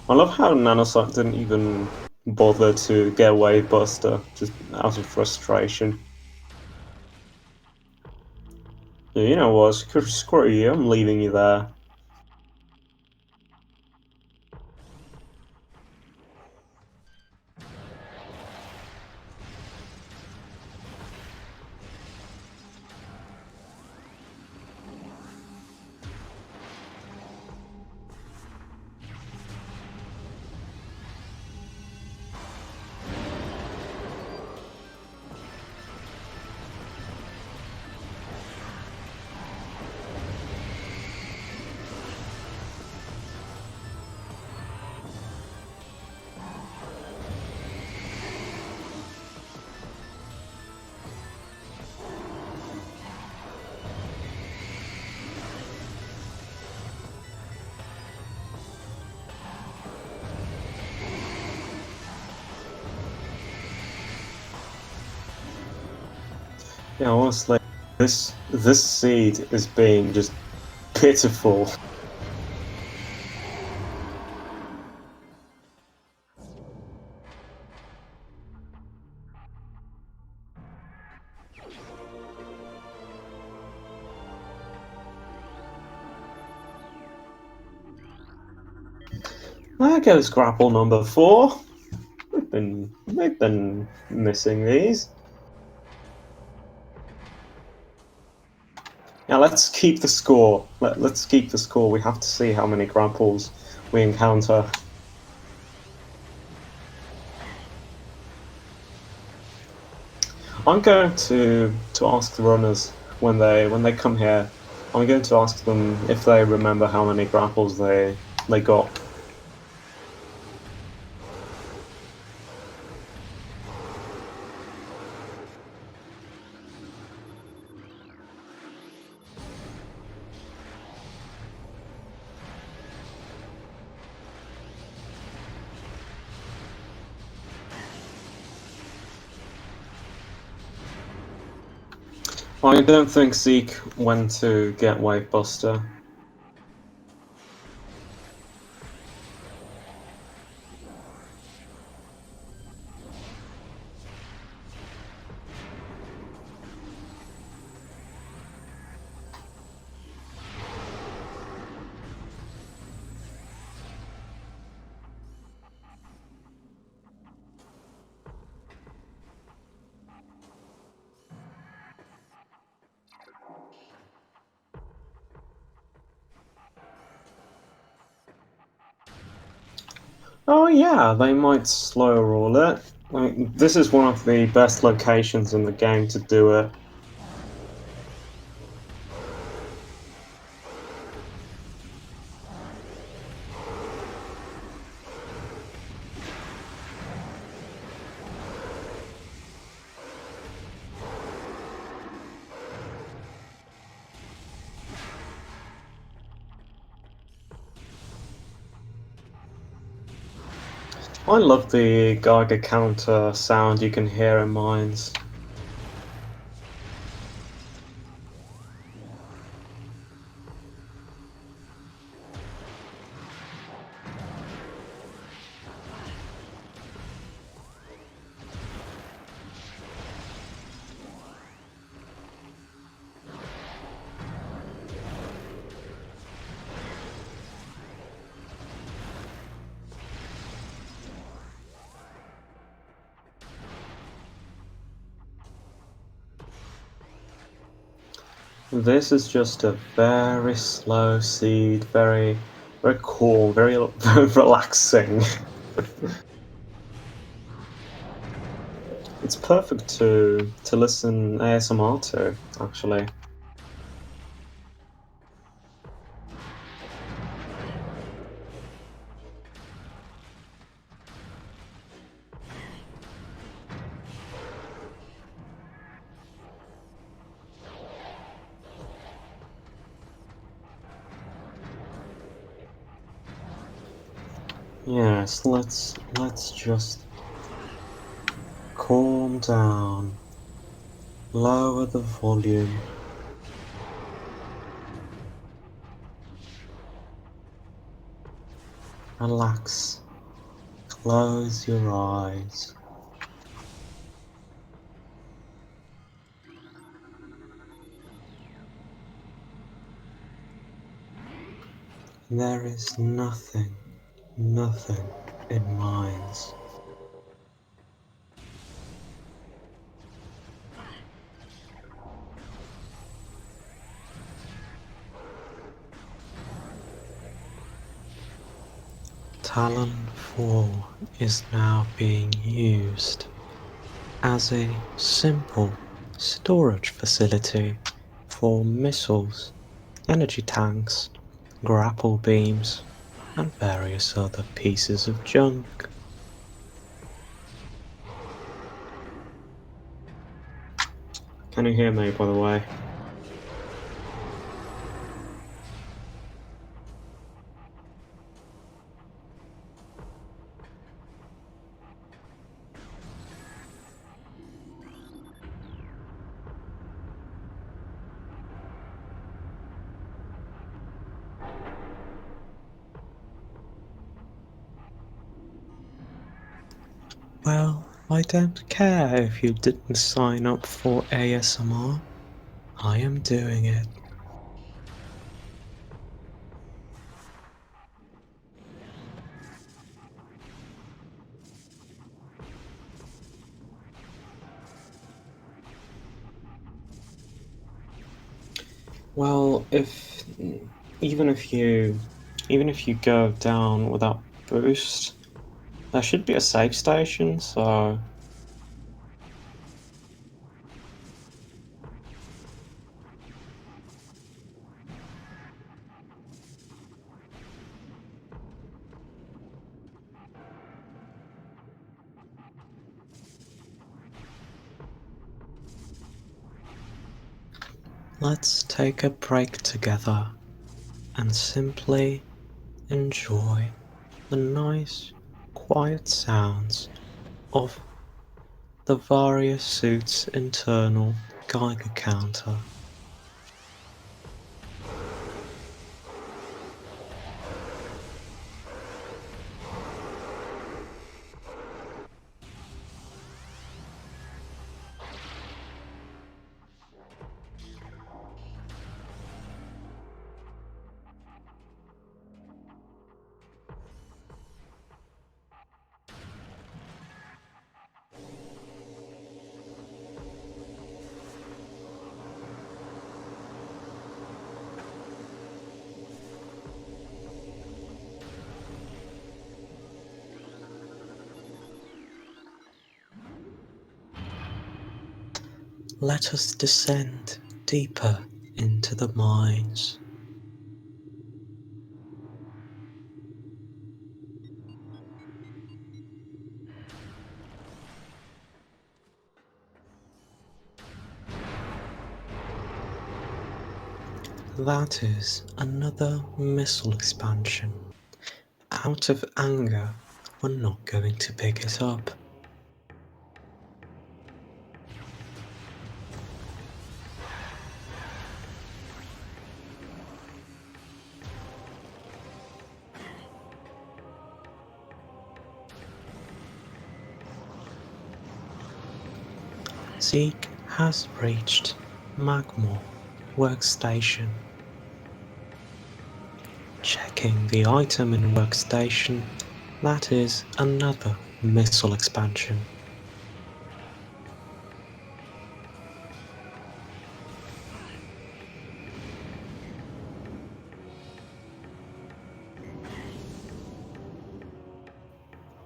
I love how Nanocite didn't even bother to get away Buster, just out of frustration. Yeah, you know what, screw you, I'm leaving you there. Yeah, honestly, this seed is being just pitiful. There goes grapple number 4. We've been missing these. Yeah, let's keep the score. Let's keep the score. We have to see how many grapples we encounter. I'm going to ask the runners when they come here. I'm going to ask them if they remember how many grapples they got. I don't think Zeke went to get Wave Buster. Oh yeah, they might slow roll it. Like, this is one of the best locations in the game to do it. I love the Geiger counter sound you can hear in mines. This is just a very slow seed, very cool, very relaxing. It's perfect to listen ASMR to, actually. Yes, let's just calm down, lower the volume. Relax. Close your eyes. There is nothing in mines. Talon 4 is now being used as a simple storage facility for missiles, energy tanks, grapple beams, and various other pieces of junk. Can you hear me, by the way? Well, I don't care if you didn't sign up for ASMR. I am doing it. Well, if even if you go down without boost, there should be a save station, so let's take a break together and simply enjoy the nice, quiet sounds of the various suits' internal Geiger counter. Let us descend deeper into the mines. That is another missile expansion. Out of anger, we're not going to pick it up. CZeke has reached Magmor Workstation. Checking the item in Workstation, that is another missile expansion.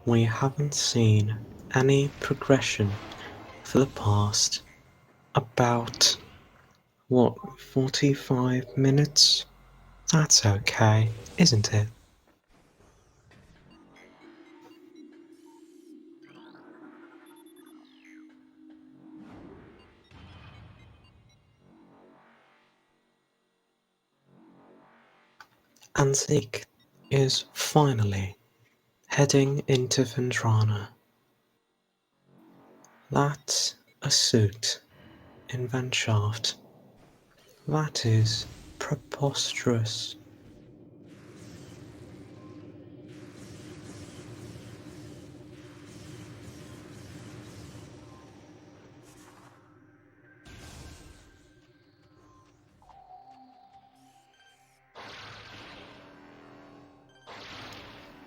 we haven't seen any progression for the past about, 45 minutes? That's okay, isn't it? And Zeke is finally heading into Phendrana. That's a suit in Vanshaft. That is preposterous.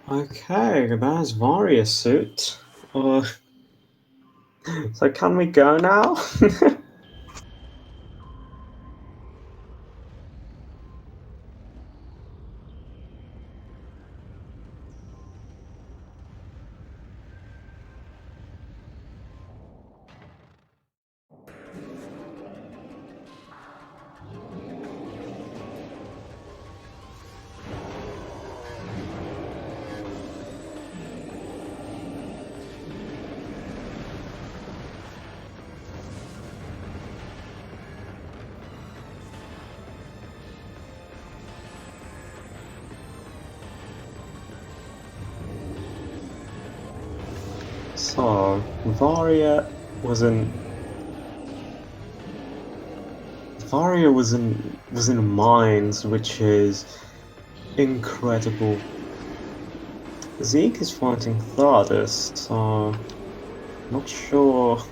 Okay, there's Varia's suit. So can we go now? So, Varia was in mines, which is incredible. Zeke is fighting Thardus, so not sure.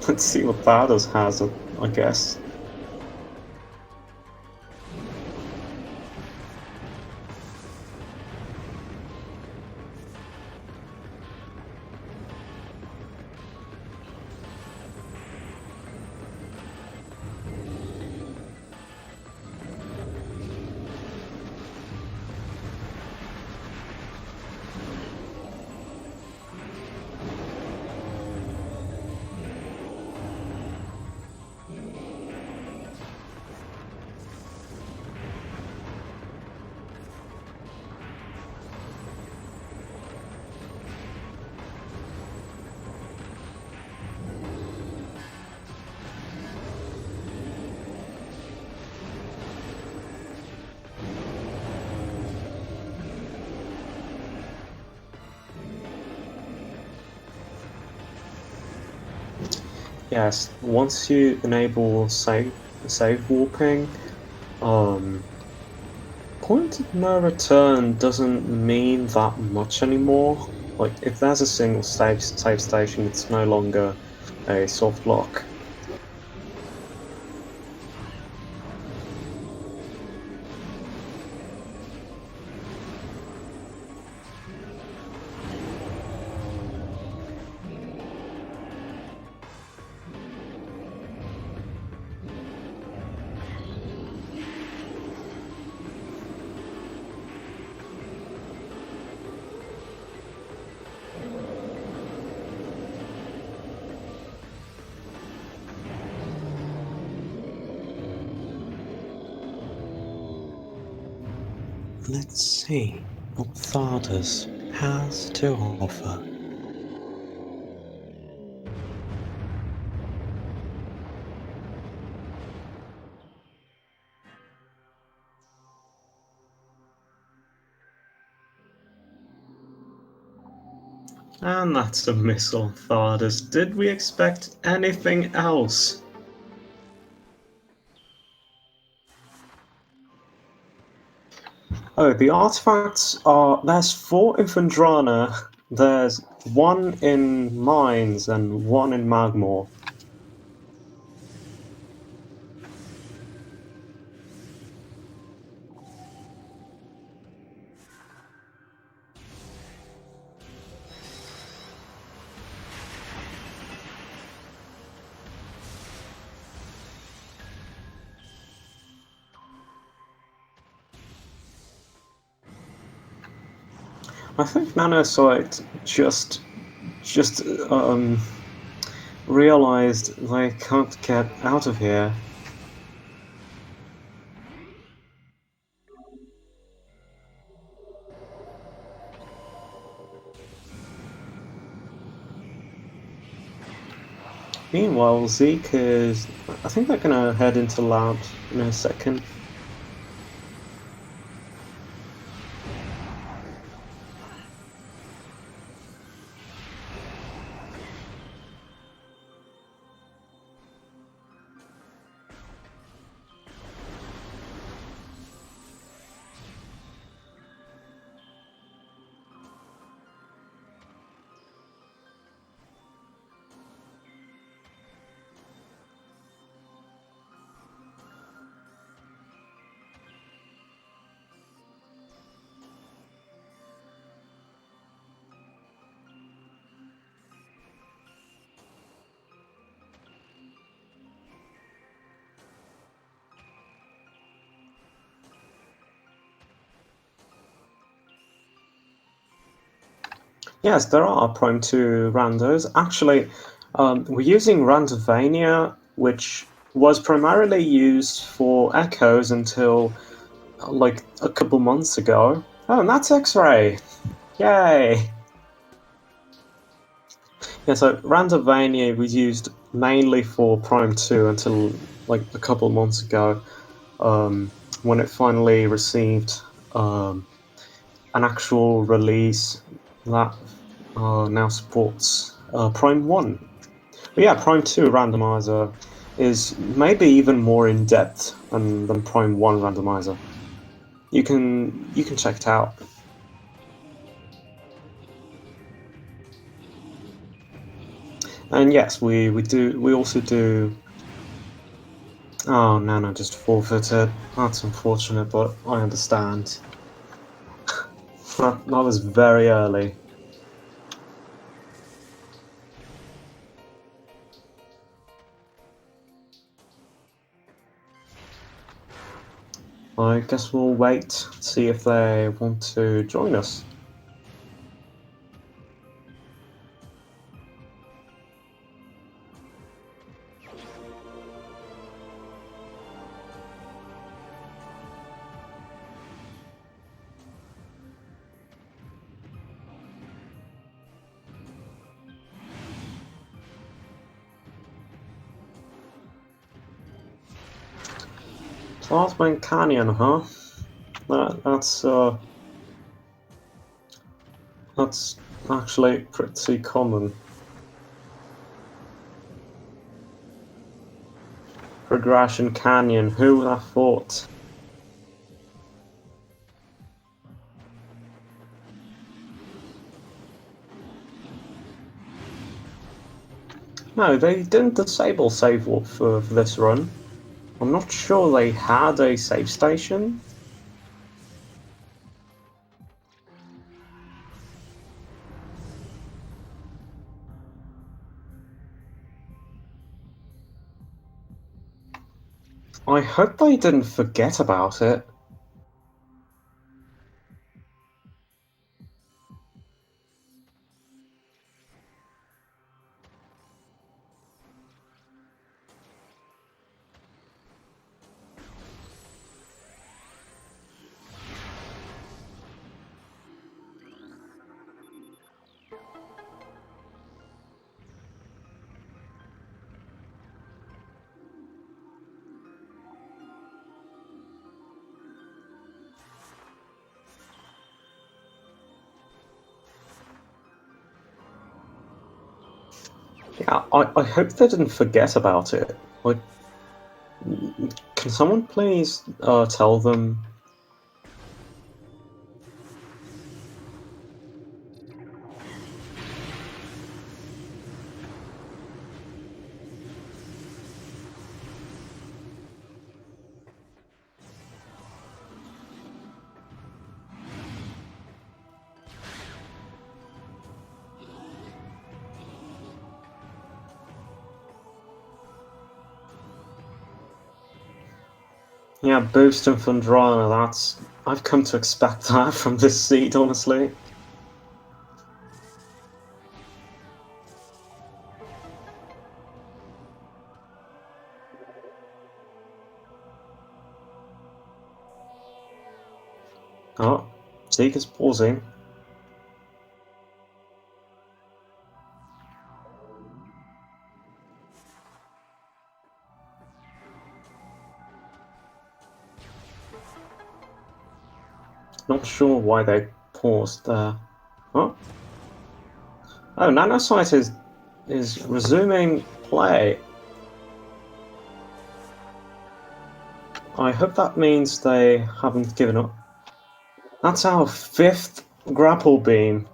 Let's see what Thardus has, I guess. Yes, once you enable save warping, point of no return doesn't mean that much anymore. Like, if there's a single save station, it's no longer a soft lock. Let's see what Thardus has to offer. And that's a missile, Thardus. Did we expect anything else? Oh, the artifacts are... There's 4 in Phendrana, there's 1 in Mines, and 1 in Magmore. I think Nanocite just realized they can't get out of here. Meanwhile, Zeke is... I think they're gonna head into lab in a second. Yes, there are Prime 2 randos. Actually, we're using Randomania, which was primarily used for echoes until like a couple months ago. Oh, and that's X-Ray! Yay! Yeah, so Randomania was used mainly for Prime 2 until like a couple months ago, when it finally received an actual release that now supports Prime 1. But yeah, Prime 2 Randomizer is maybe even more in depth than Prime 1 Randomizer. You can check it out. And yes, we also do. Oh, Nano just forfeited. That's unfortunate, but I understand. That was very early. I guess we'll wait, see if they want to join us. Glassbank Canyon, huh? That's actually pretty common. Progression Canyon, who would have thought? No, they didn't disable save warp for this run. I'm not sure they had a save station. I hope they didn't forget about it. Yeah, I hope they didn't forget about it. Like, can someone please tell them? Yeah, boost and Phendrana, that's... I've come to expect that from this seed, honestly. Oh, CZeke is pausing. Not sure why they paused there. Oh, oh, Nanocite is resuming play. I hope that means they haven't given up. That's our 5th grapple beam.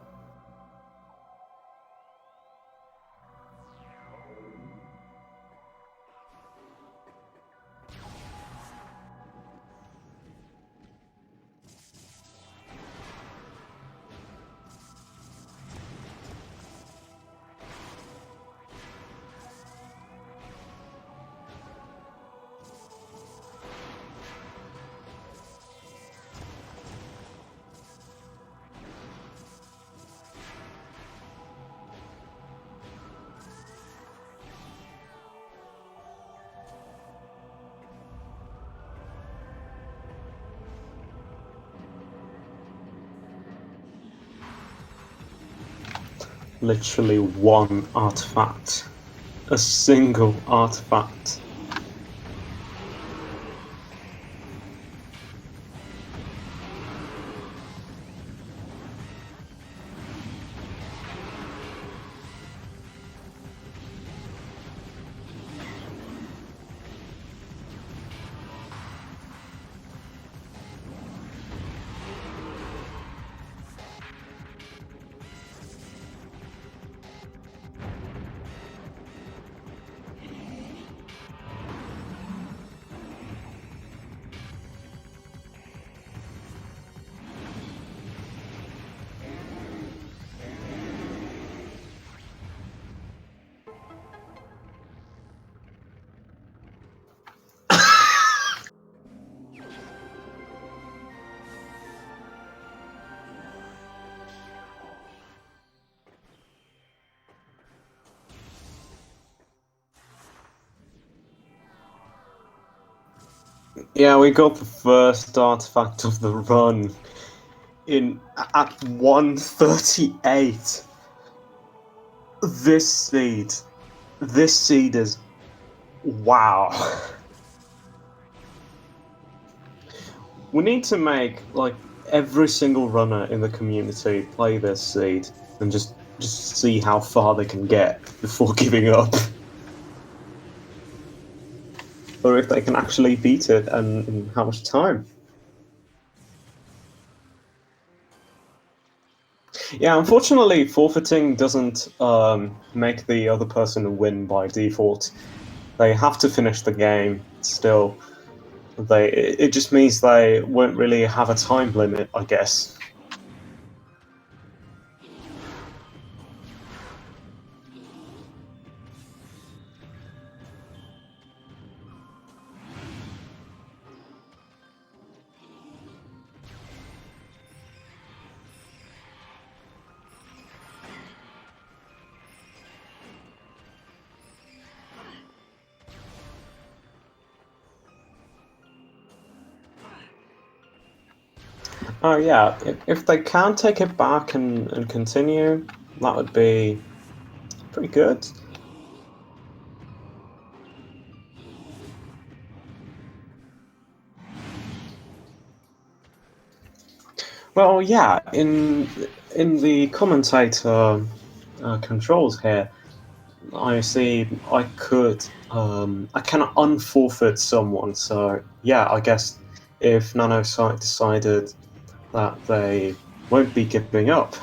Literally one artifact. A single artifact. Yeah, we got the first artifact of the run at 138. This seed is wow. We need to make like every single runner in the community play this seed and just see how far they can get before giving up. Or if they can actually beat it and in how much time. Yeah, unfortunately, forfeiting doesn't make the other person win by default. They have to finish the game still. It just means they won't really have a time limit, I guess. Oh yeah, if they can take it back and continue, that would be pretty good. Well, yeah, in the commentator controls here, I see I can unforfeit someone. So yeah, I guess if Nanocite decided that they won't be giving up,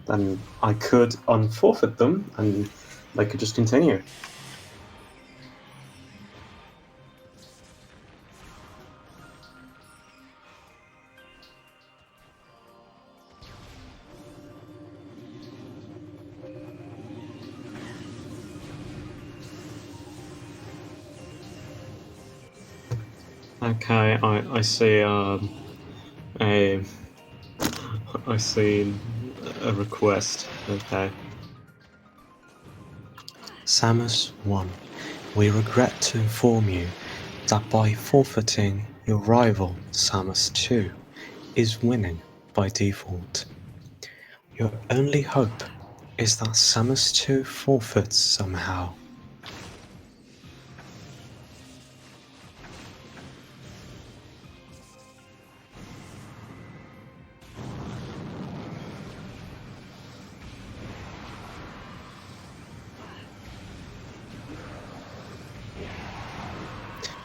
then I could unforfeit them and they could just continue. Okay, I see a I see a request. Okay. Samus 1, we regret to inform you that by forfeiting your rival, Samus 2, is winning by default. Your only hope is that Samus 2 forfeits somehow.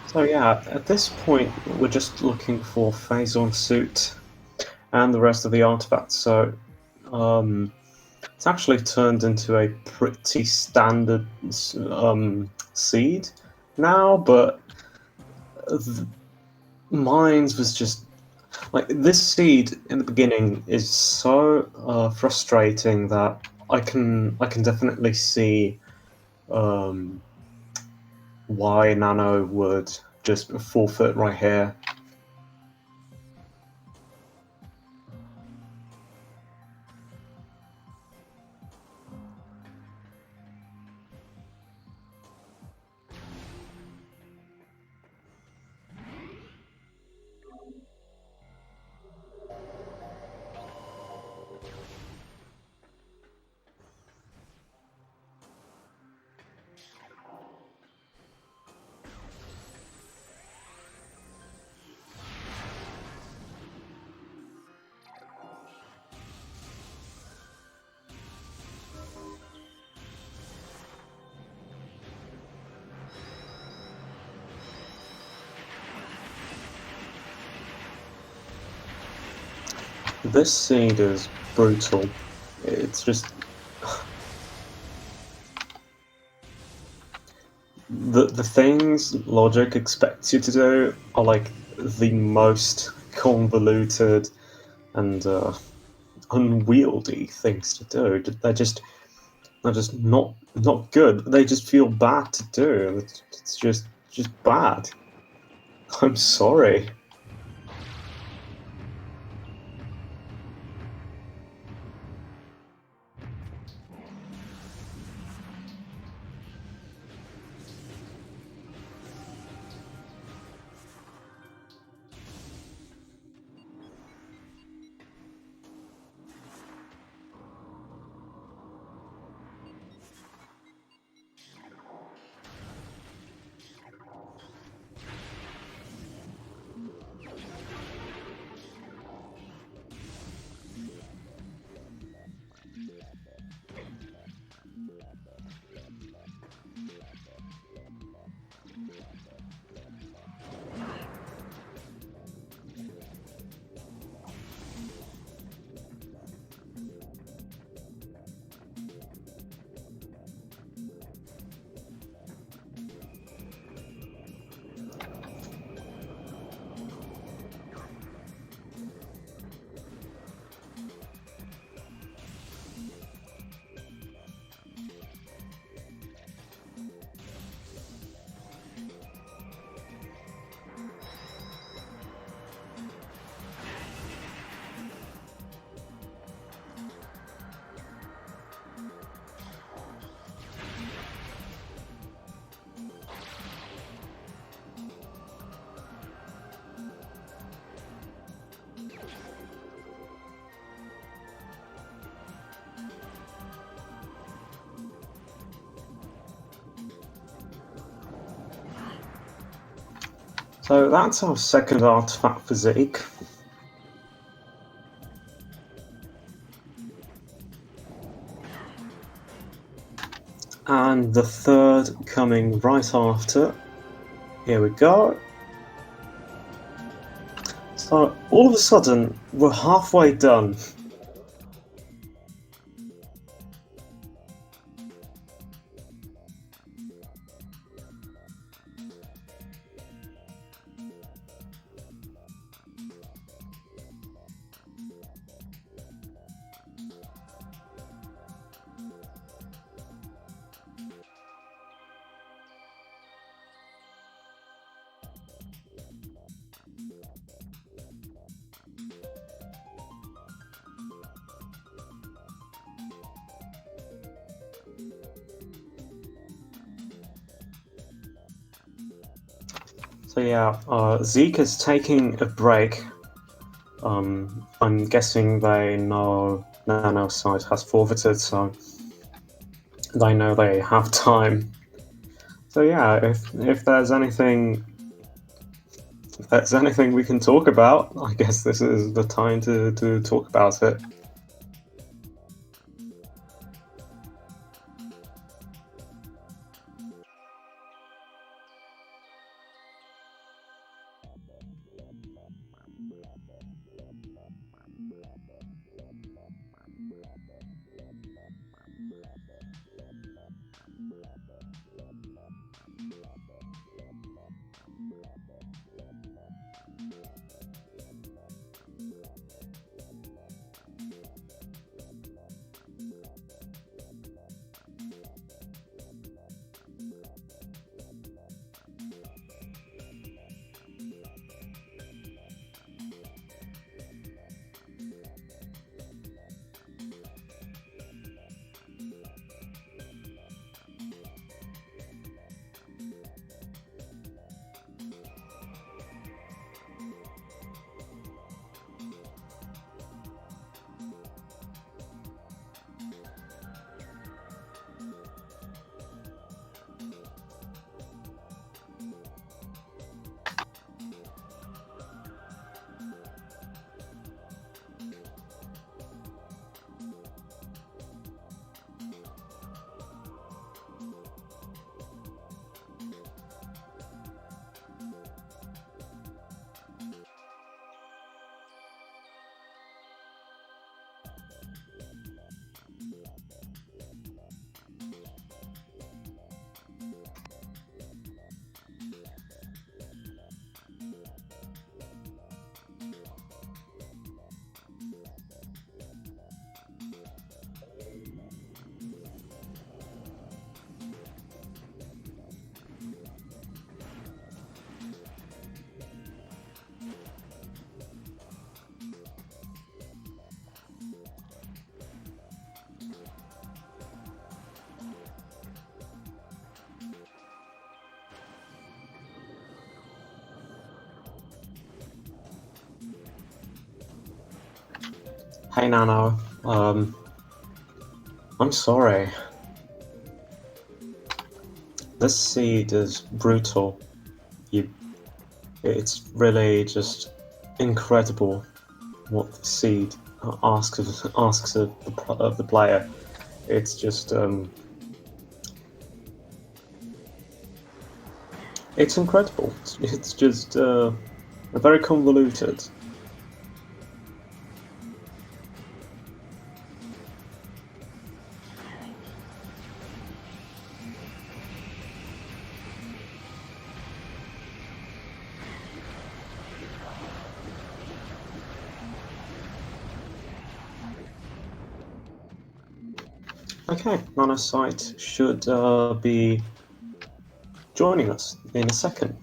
So yeah, at this point we're just looking for Phazon Suit and the rest of the artifacts, so it's actually turned into a pretty standard seed now, but mines was just like this seed in the beginning is so frustrating that I can definitely see why Nano would just forfeit right here. This seed is brutal. It's just the things logic expects you to do are like the most convoluted and unwieldy things to do. They're just not good. They just feel bad to do. It's just bad. I'm sorry. So that's our second artifact for Zeke. And the third coming right after. Here we go. So all of a sudden, we're halfway done. So yeah, Zeke is taking a break I'm guessing they know Nanocite has forfeited, so they know they have time. So yeah, if there's anything we can talk about, I guess this is the time to talk about it. Hey Nano, I'm sorry. This seed is brutal. It's really just incredible what the seed asks of the player. It's just it's incredible. It's just very convoluted. Okay, Nanocite should be joining us in a second.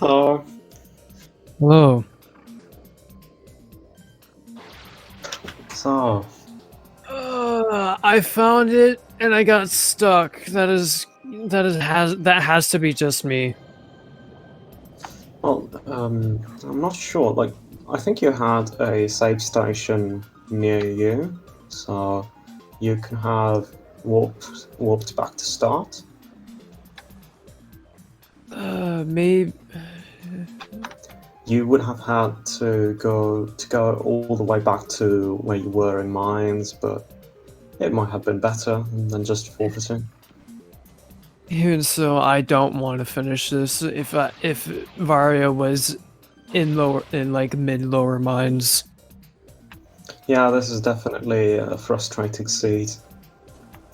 Hello. Hello. So, I found it and I got stuck. That has to be just me. well, I'm not sure. Like, I think you had a save station near you, so you can have warped back to start. Maybe. You would have had to go all the way back to where you were in mines, but it might have been better than just forfeiting. Even so, I don't want to finish this. If Varia was in like mid lower mines. Yeah, this is definitely a frustrating seed.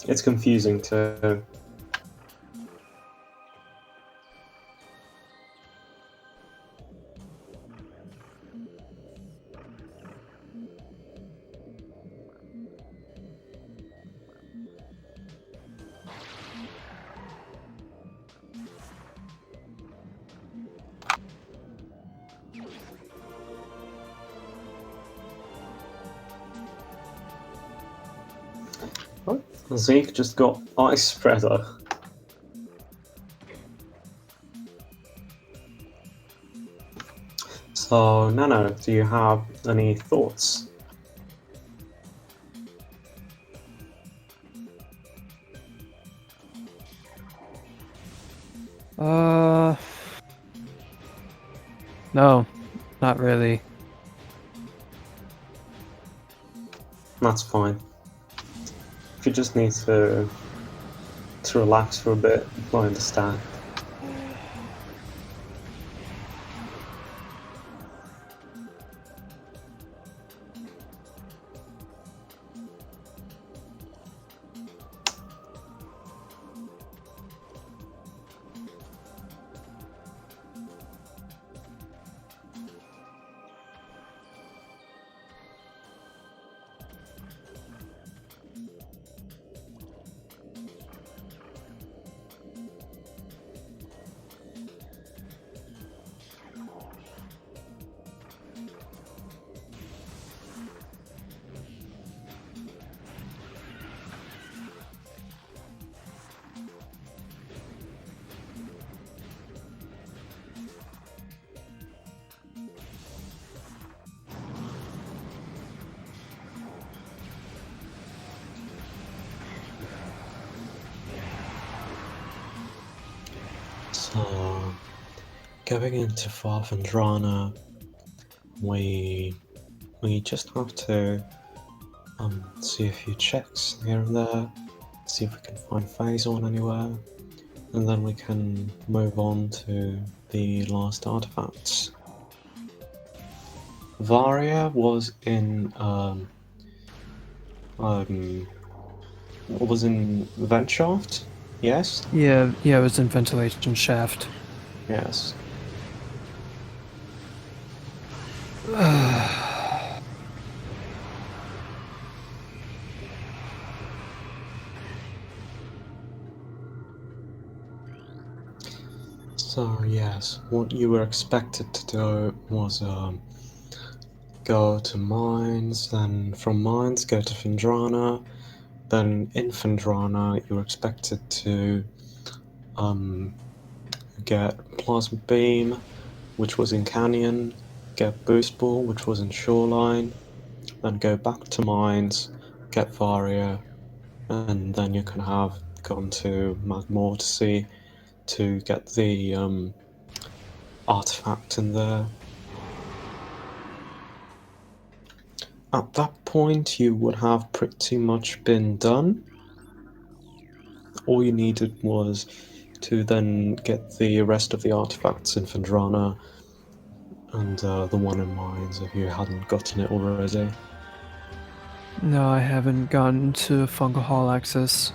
It's confusing too. Oh, Zeke just got ice spreader. So, Nano, do you have any thoughts? No, not really. That's fine. If you just need to relax for a bit, I understand. So, going into Phendrana, we just have to see a few checks here and there, see if we can find phase on anywhere, and then we can move on to the last artifacts. Varia was in Ventshaft, yes? Yeah, it was in ventilation shaft. Yes. So yes, what you were expected to do was go to mines, then from mines go to Phendrana, then in Phendrana you were expected to get Plasma Beam, which was in Canyon, get Boost Ball, which was in Shoreline, then go back to mines, get Varia, and then you can have gone to Magmortisy to get the artifact in there. At that point, you would have pretty much been done. All you needed was to then get the rest of the artifacts in Phendrana and the one in mines if you hadn't gotten it already. No, I haven't gotten to Fungal Hall access.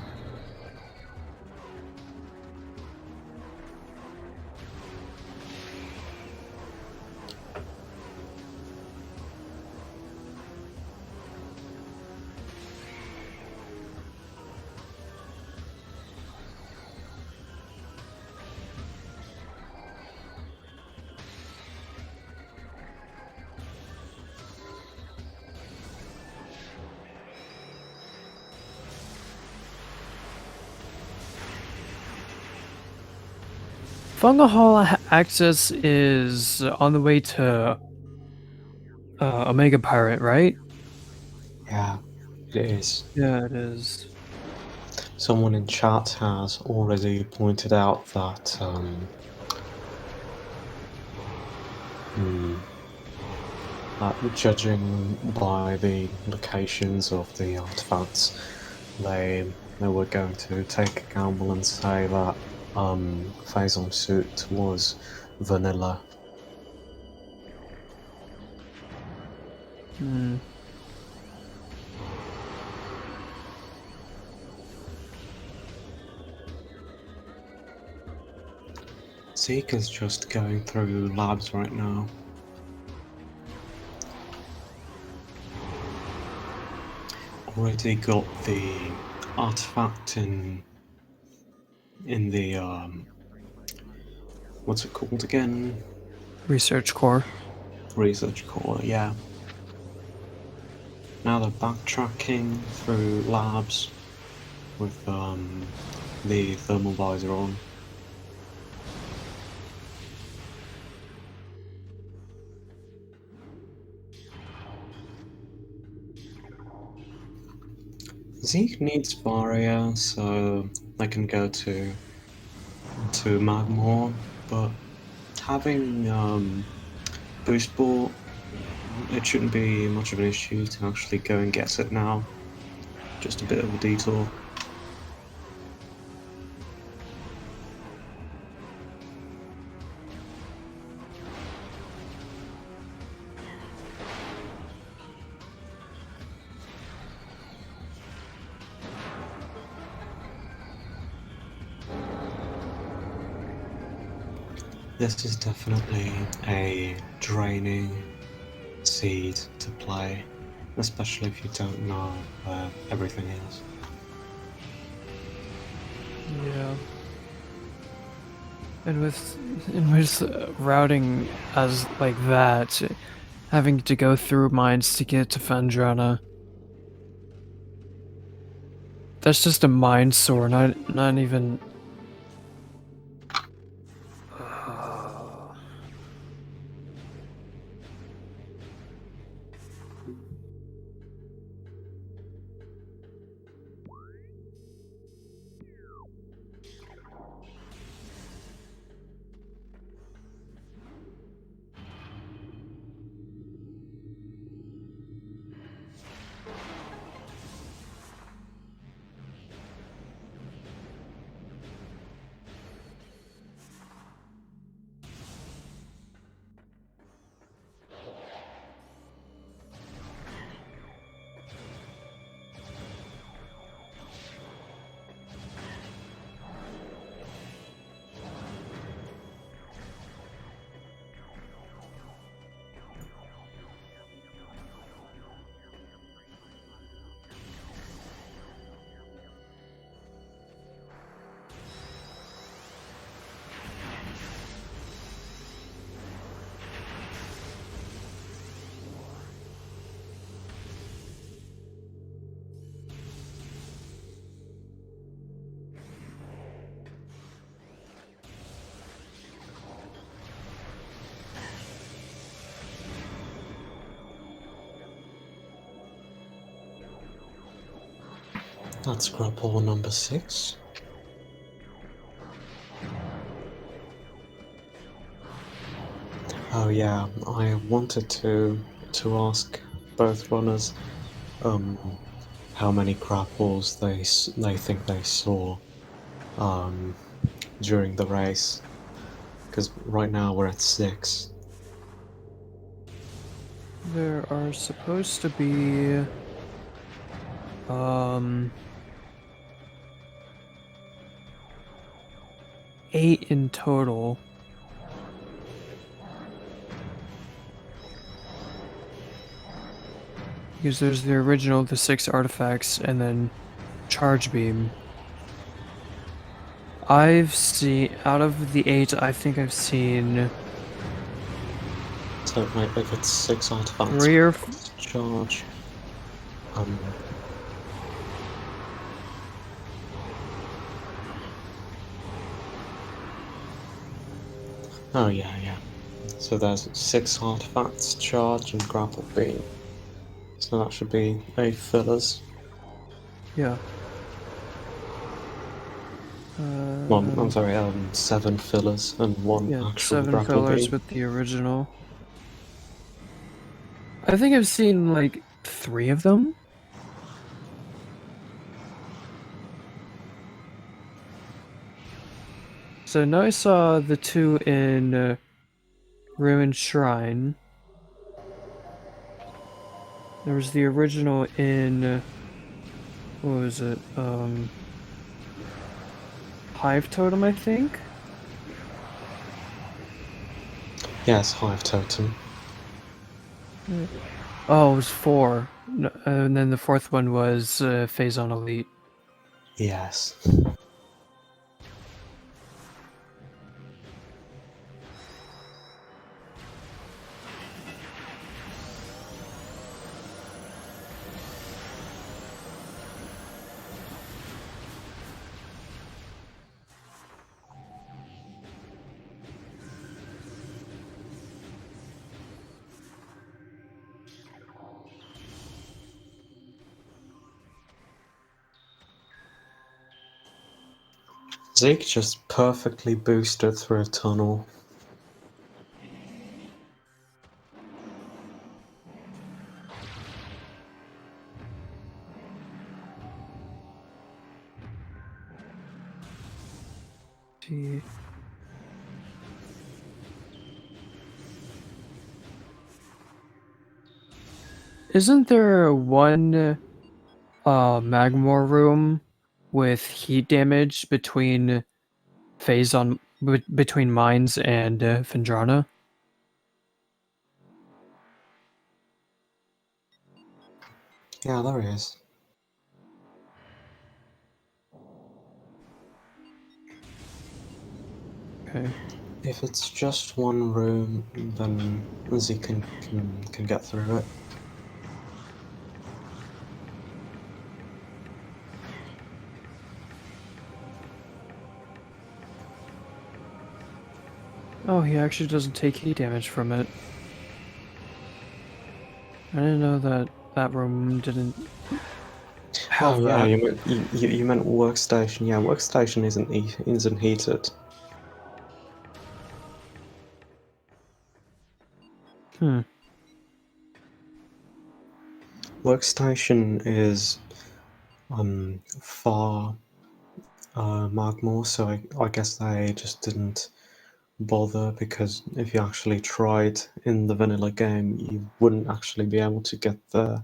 Fungal Hall access is on the way to Omega Pirate, right? Yeah, it is. Yeah, it is. Someone in chat has already pointed out that hmm, judging by the locations of the artifacts, they were going to take a gamble and say that Phazon suit was vanilla. Hmm. Zeke is just going through labs right now. Already got the artifact in the what's it called again? Research core. Research core, yeah. Now they're backtracking through labs with the thermal visor on. Zeke needs Varia, so they can go to Magmore, but having boost ball, it shouldn't be much of an issue to actually go and get it now. Just a bit of a detour. This is definitely a draining seed to play, especially if you don't know where everything is. Yeah. And with routing as like that, having to go through mines to get to Phendrana. That's just a mine sore, not even. That's grapple number 6. Oh yeah, I wanted to ask both runners how many grapples they think they saw during the race, because right now we're at 6. There are supposed to be. 8 in total. Because there's the original, the 6 artifacts, and then charge beam. I've seen, out of the 8, I think I've seen So maybe if it's 6 artifacts 3 or charge. Oh yeah, yeah. So there's 6 artifacts, charge and grapple beam. So that should be 8 fillers. Yeah. Well, I'm sorry, 7 fillers and 1 Yeah, actual 7 grapple fillers beam. with the original. I think I've seen like 3 of them. So now I saw the 2 in Ruined Shrine. There was the original in what was it? Hive Totem, I think. Yes, Hive Totem. Oh, it was 4. And then the 4th one was Phazon Elite. Yes. Zeke just perfectly boosted through a tunnel. See. Isn't there one Magmor room with heat damage between between mines and Phendrana? Yeah, there he is. Okay. If it's just one room, then Zeke can get through it. Oh, he actually doesn't take heat damage from it. I didn't know that that room didn't Oh have yeah, that. you meant workstation. Yeah, workstation isn't heated. Hmm. Workstation is far Magmore, so I guess they just didn't bother, because if you actually tried in the vanilla game, you wouldn't actually be able to get there.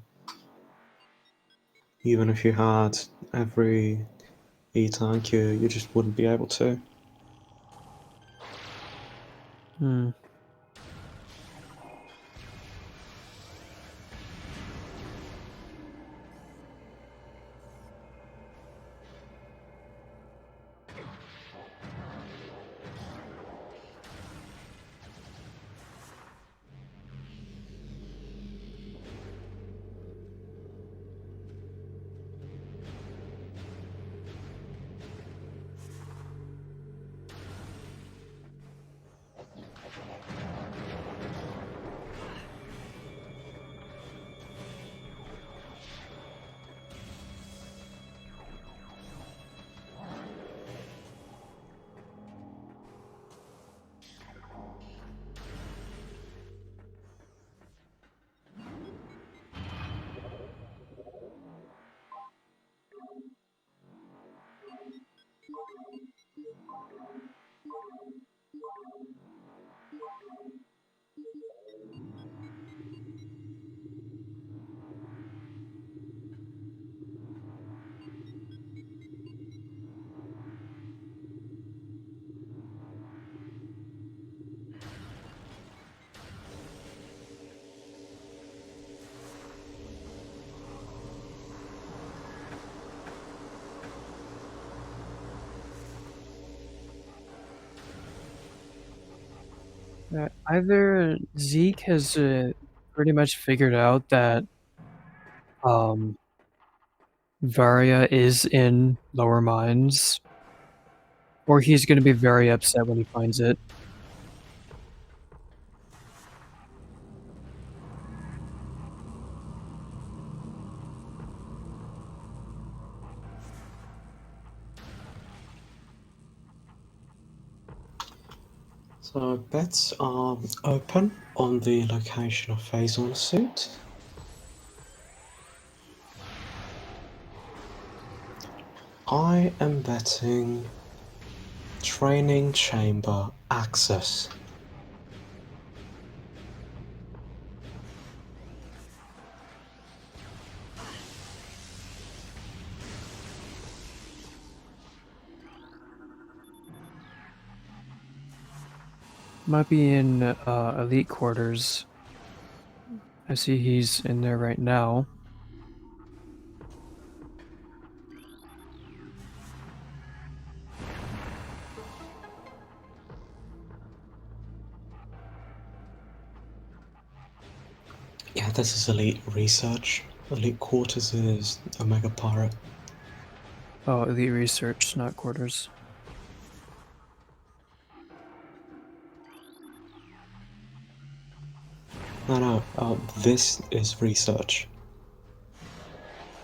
Even if you had every E-tank, you just wouldn't be able to. Hmm. Either Zeke has pretty much figured out that um, Varia is in lower mines, or he's going to be very upset when he finds it. So bets are open on the location of Phazon suit. I am betting training chamber access. Might be in elite quarters. I see he's in there right now. Yeah, this is elite research. Elite quarters is Omega Pirate. Oh, elite research, not quarters. No, this is research.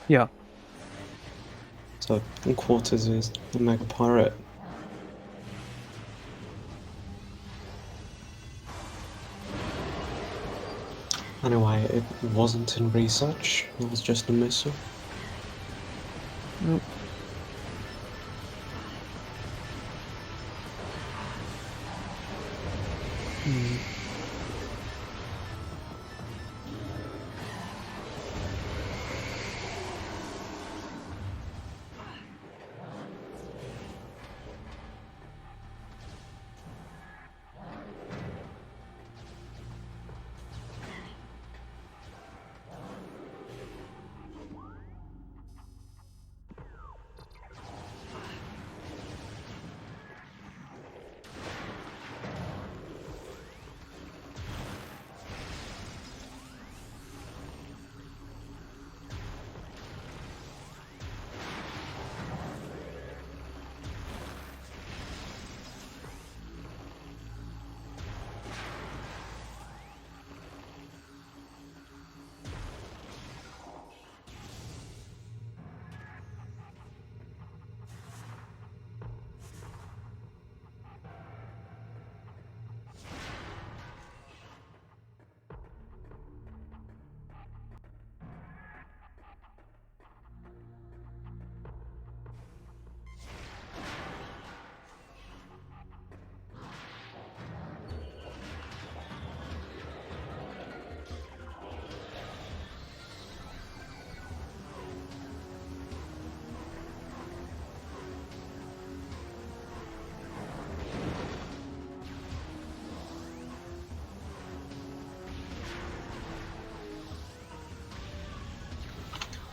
Yeah. So quarters is Omega Pirate. Anyway, it wasn't in research, it was just a missile. Nope. Hmm.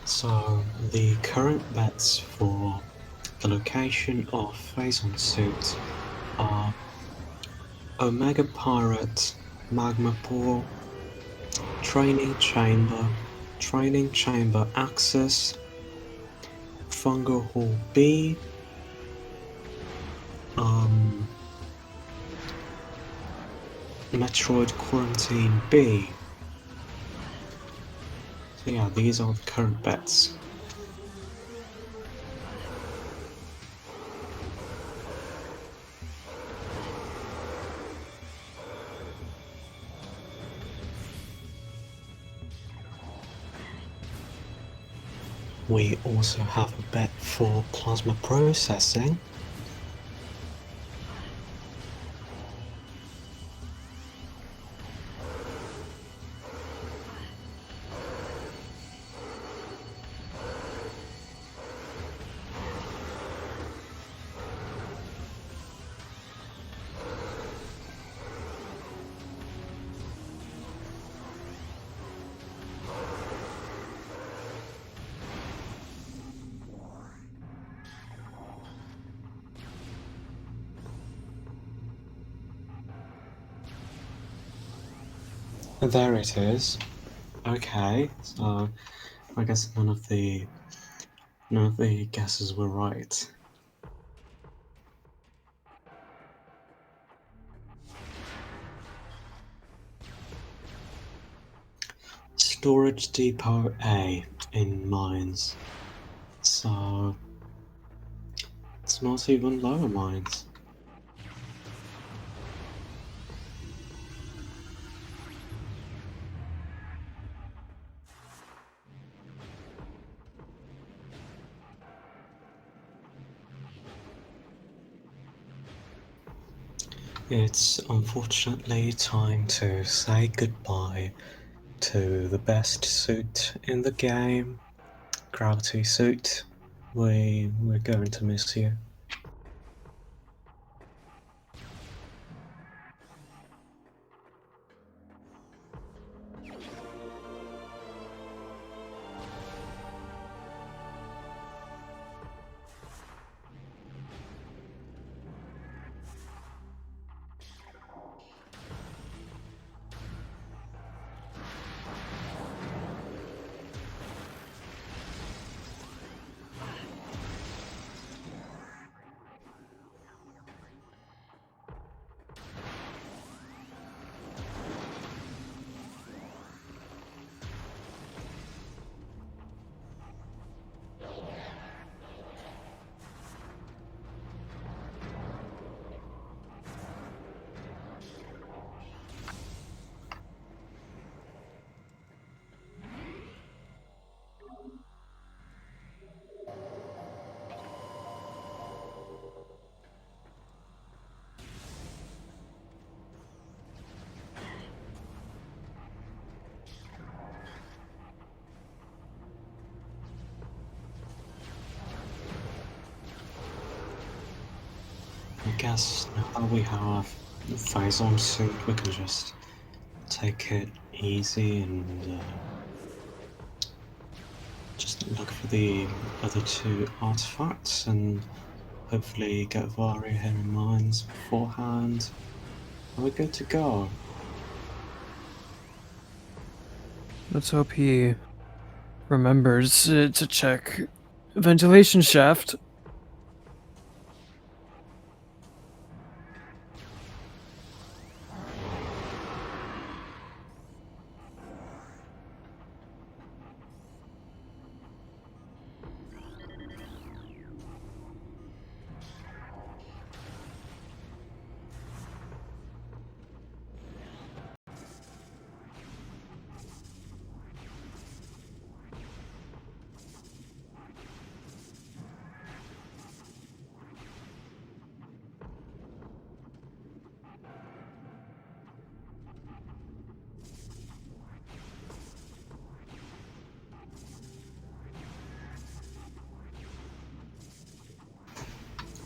So the current bets for the location of Phazon suit are Omega Pirate, Magma Pool, Training Chamber Access, Fungal Hall B, Metroid Quarantine B. So yeah, these are the current bets. We also have a bet for plasma processing. There it is. Okay, so I guess none of the guesses were right. Storage Depot A in mines. So it's not even lower mines. It's unfortunately time to say goodbye to the best suit in the game, Gravity Suit. We're going to miss you. I guess now that we have the visor suit, we can just take it easy and just look for the other two artifacts and hopefully get Varia here in mines beforehand. And we're good to go. Let's hope he remembers to check ventilation shaft.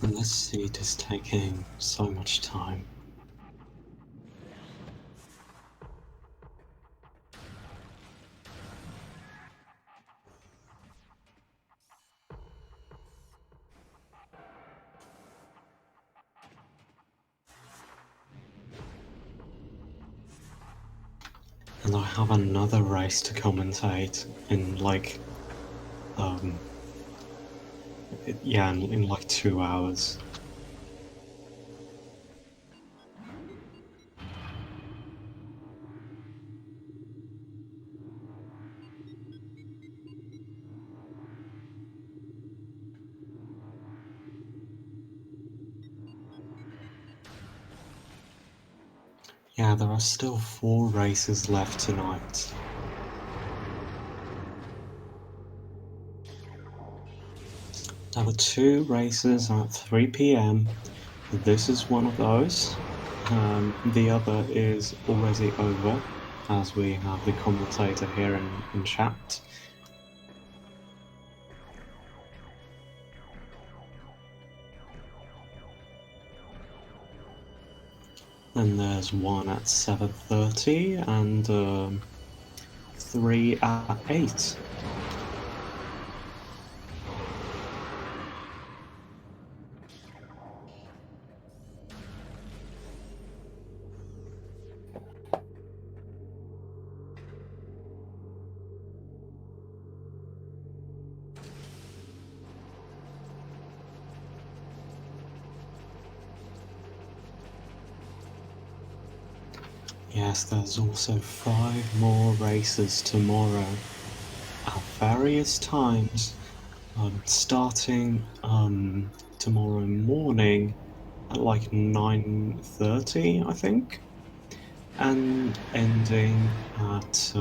And this seat is taking so much time. And I have another race to commentate in like, yeah, in like 2 hours. Yeah, there are still 4 races left tonight. There were 2 races at 3 PM. This is one of those. The other is already over, as we have the commentator here in chat. Then there's one at 7:30 and 3 at 8. Yes, there's also 5 more races tomorrow at various times, starting tomorrow morning at like 9:30, I think, and ending at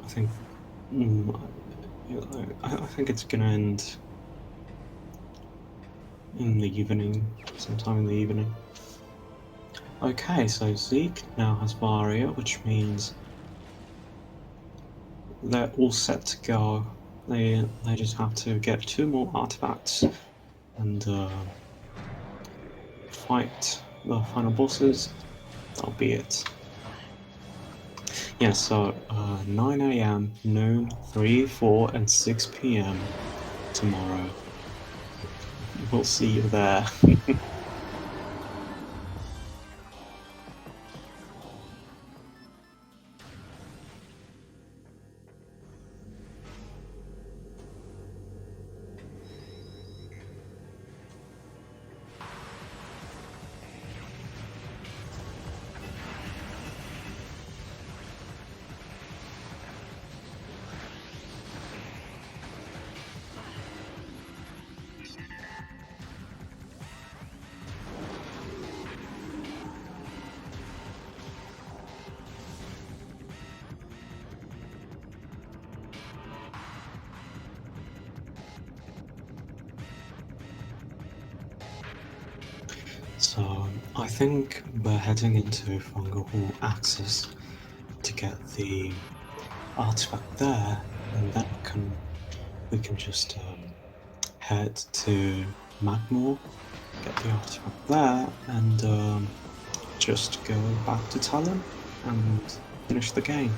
I think I think it's gonna end in the evening, sometime in the evening. Okay, so Zeke now has Varia, which means they're all set to go. They just have to get 2 more artifacts and fight the final bosses. That'll be it. Yeah, so 9 a.m., noon, 3, 4, and 6 p.m. tomorrow. We'll see you there. So I think we're heading into Fungal Hall Axis to get the artifact there, and then we can just head to Magmore, get the artifact there, and just go back to Talon and finish the game.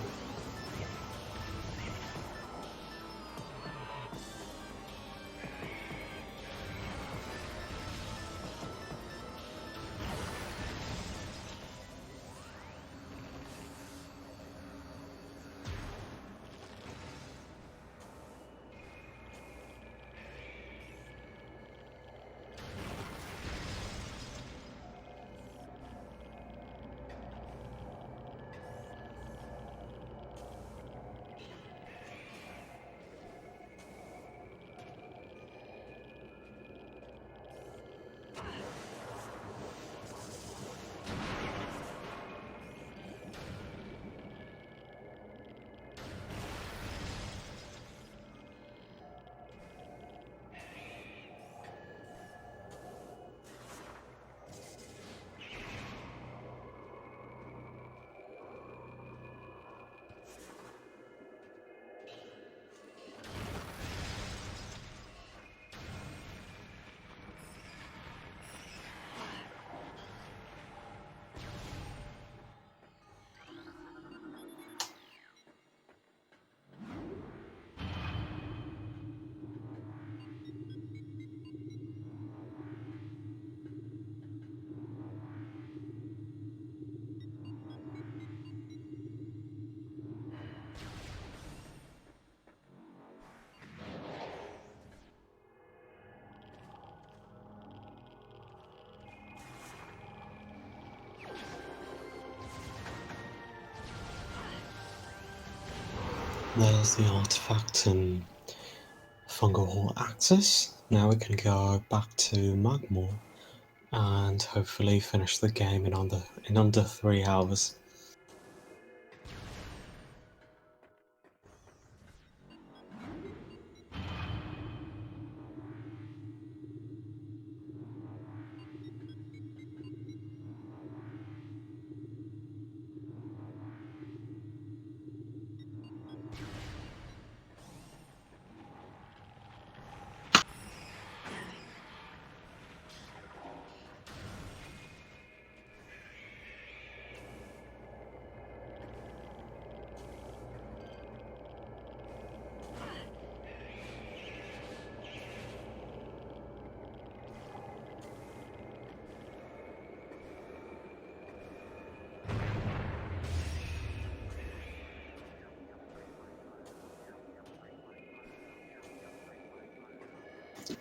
There's the artifact in Fungal Hall Axis. Now we can go back to Magmore and hopefully finish the game in under 3 hours.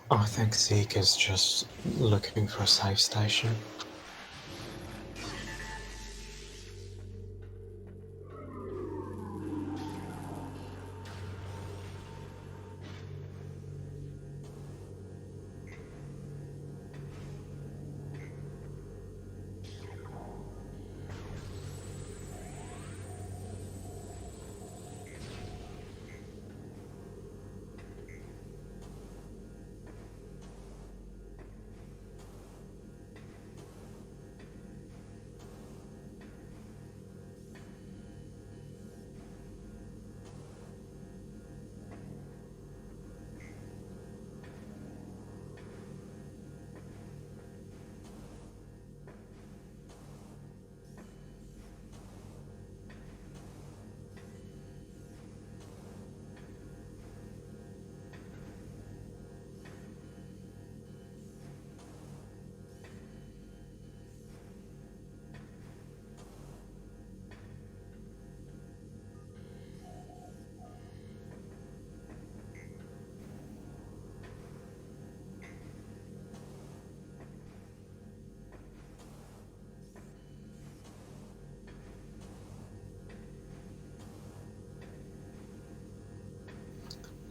I think Zeke is just looking for a safe station.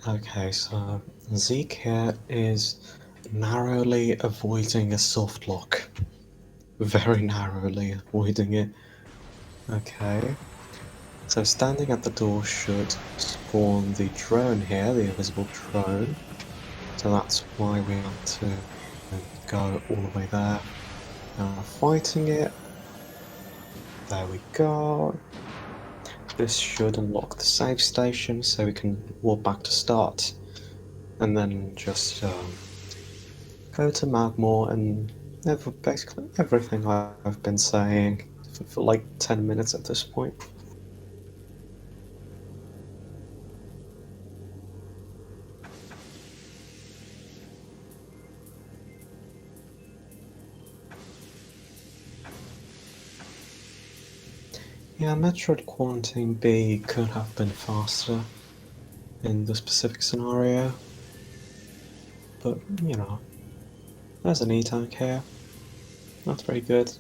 Okay, so Zeke here is narrowly avoiding a soft lock. Very narrowly avoiding it. Okay. So standing at the door should spawn the drone here, the invisible drone. So that's why we have to go all the way there. Now fighting it. There we go. This should unlock the save station so we can walk back to start. And then just go to Magmore and basically everything I've been saying for like 10 minutes at this point. Yeah, Metroid Quarantine B could have been faster in the specific scenario, but you know, there's an E-Tank here. That's very good.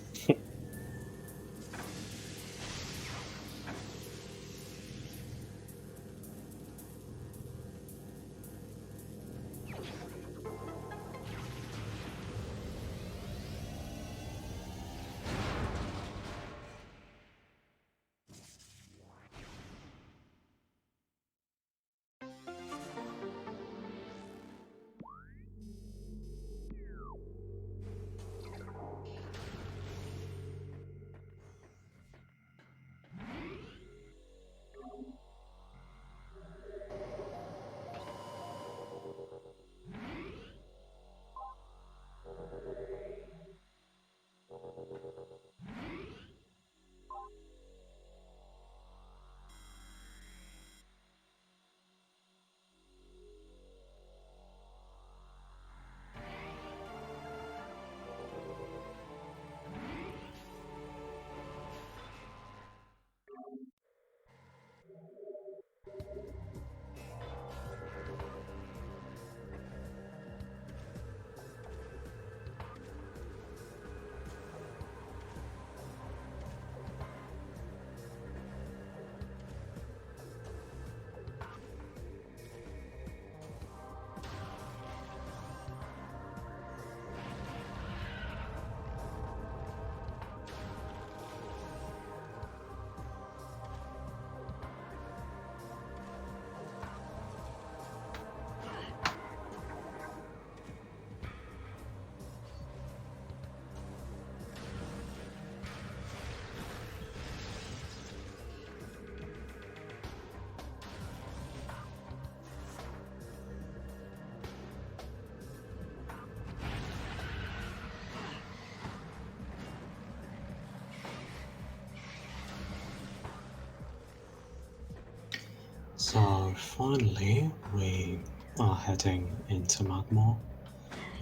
So finally, we are heading into Magmore.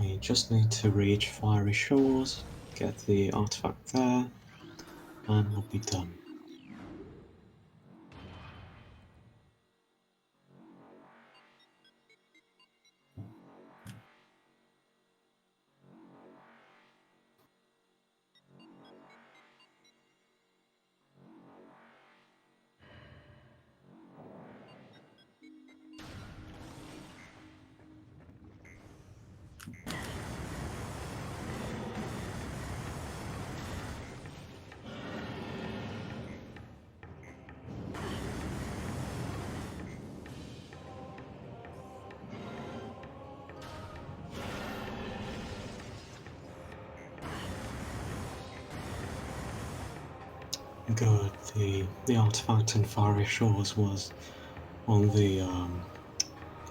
We just need to reach Fiery Shores, get the artifact there, and we'll be done. Good. The artifact in Fiery Shores was on the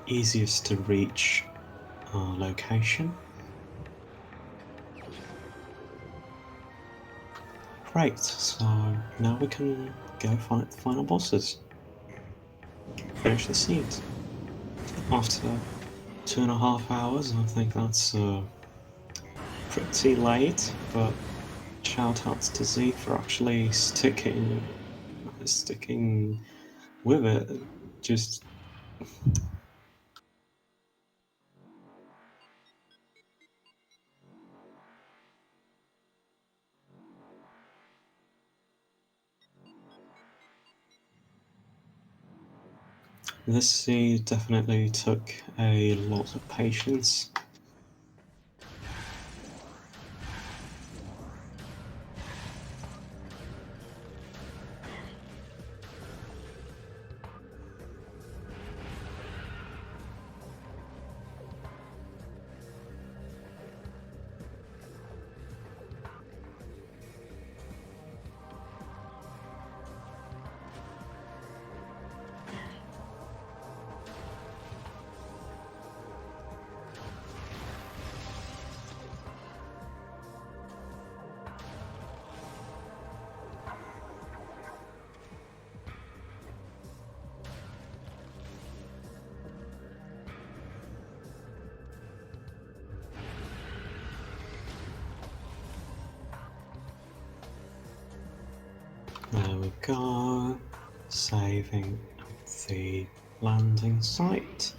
easiest to reach location. Great. So now we can go fight the final bosses. Finish the scenes. After 2.5 hours, I think that's pretty late, but shout outs to Zeke for actually sticking with it. Just This sea definitely took a lot of patience. There we go, saving the landing site.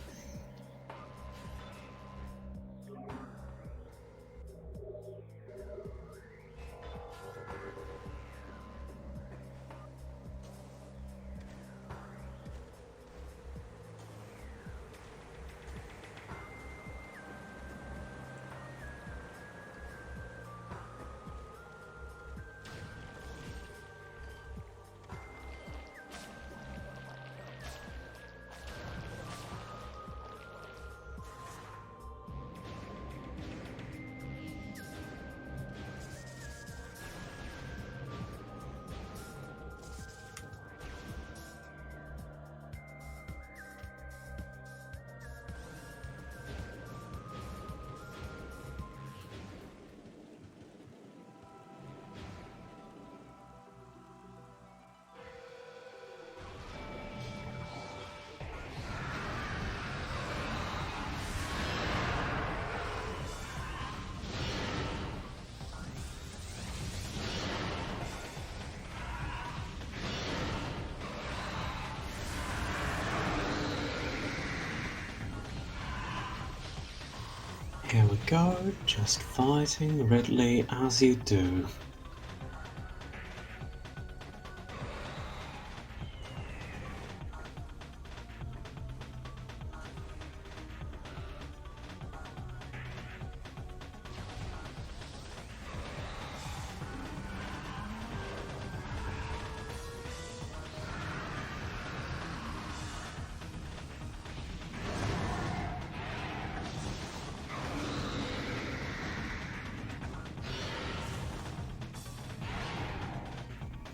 Here we go, just fighting Ridley as you do.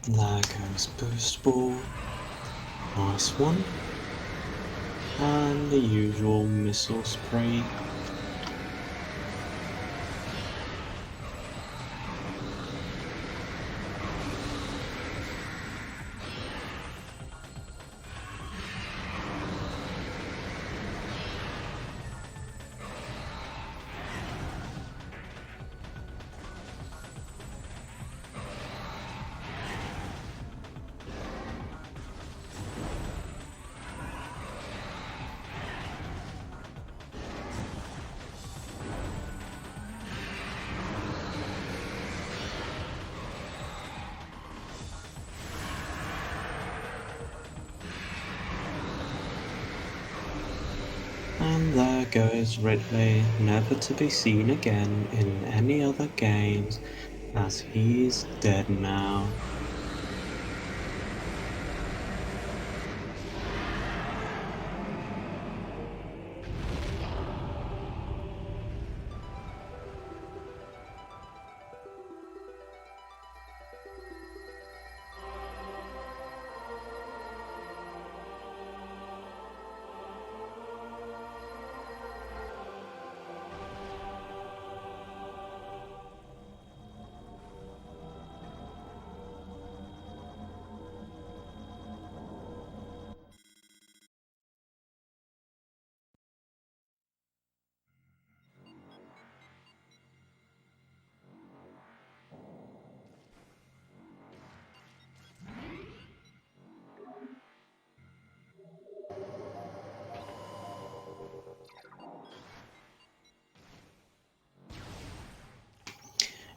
There goes Boost Ball, nice one, and the usual missile spray. And there goes Ridley, never to be seen again in any other games, as he's dead now.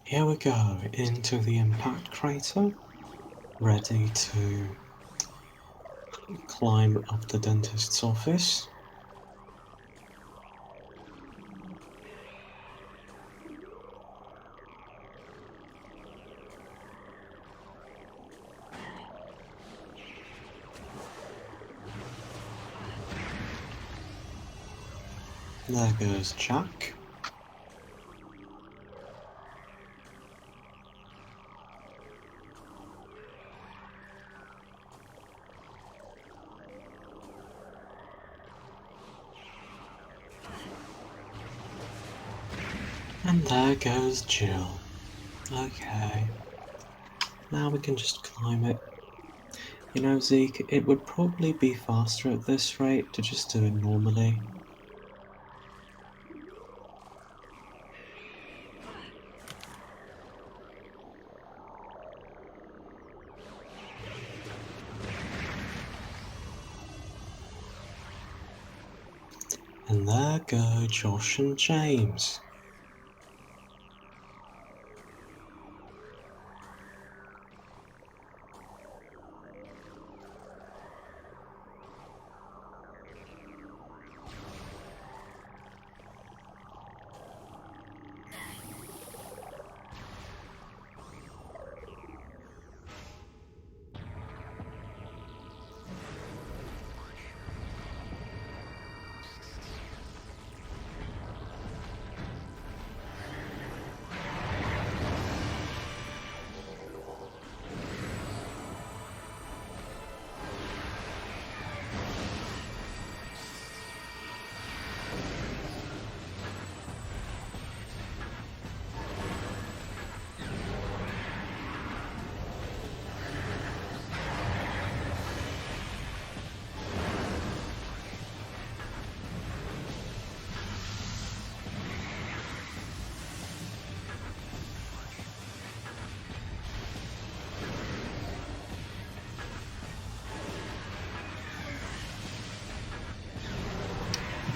Here we go, into the impact crater, ready to climb up the dentist's office. There goes Jack. And there goes Jill. Okay. Now we can just climb it. You know, Zeke, it would probably be faster at this rate to just do it normally. And there go Josh and James.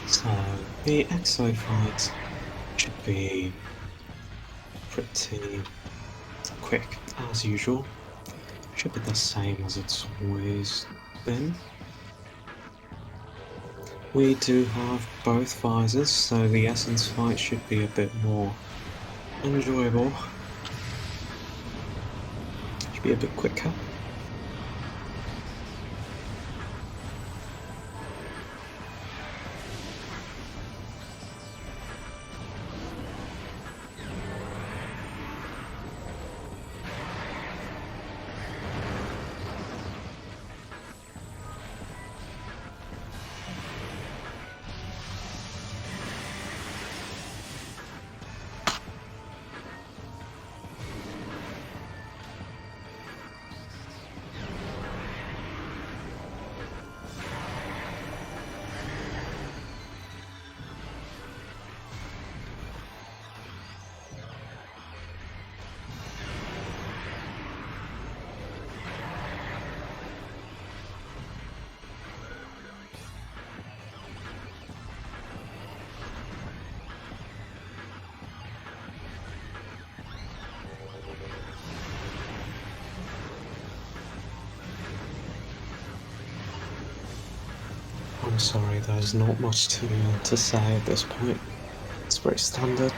So, the Exo fight should be pretty quick, as usual. Should be the same as it's always been. We do have both visors, so the Essence fight should be a bit more enjoyable. Should be a bit quicker. I'm sorry, there's not much to say at this point. It's very standard.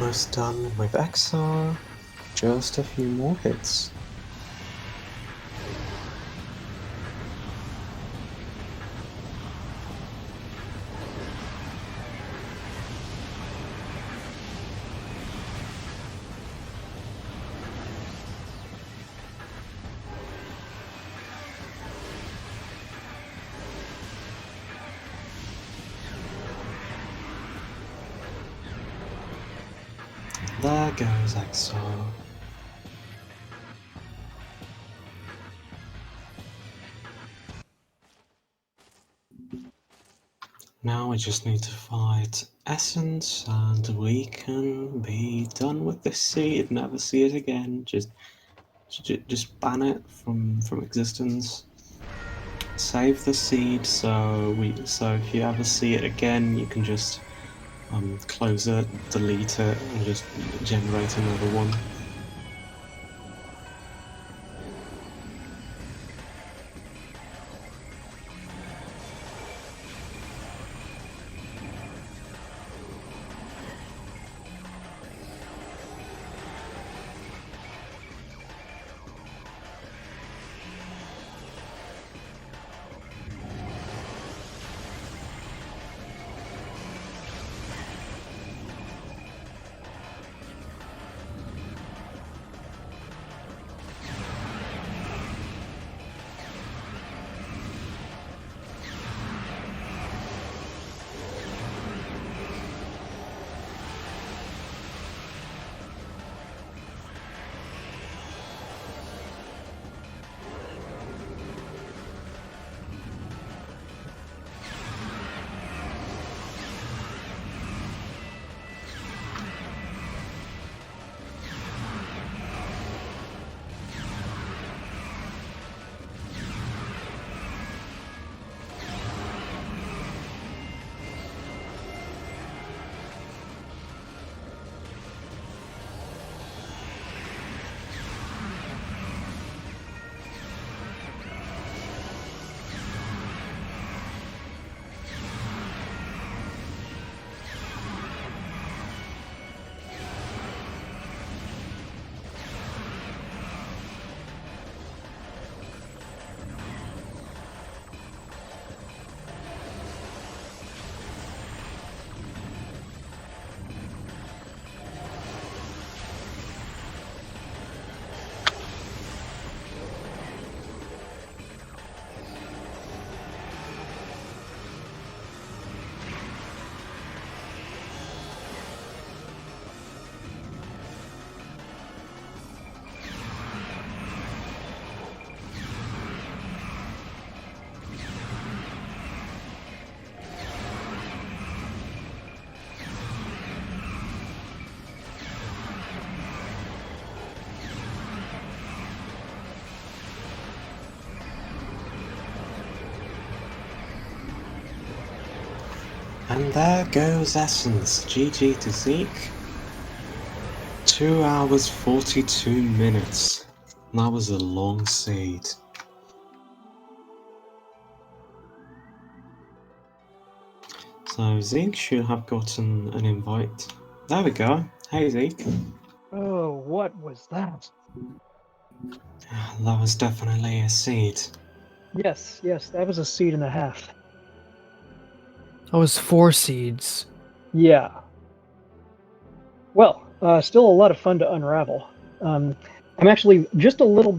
almost done with XR. Just a few more hits. There goes XR. Now we just need to fight Essence and we can be done with this seed, never see it again. Just ban it from existence. Save the seed so if you ever see it again you can just close it, delete it, and just generate another one. And there goes Essence. GG to Zeke. 2 hours 42 minutes. That was a long seed. So Zeke should have gotten an invite. There we go. Hey Zeke. Oh, what was that? That was definitely a seed. Yes, that was a seed and a half. That was 4 seeds. Yeah. Well, still a lot of fun to unravel. I'm actually just a little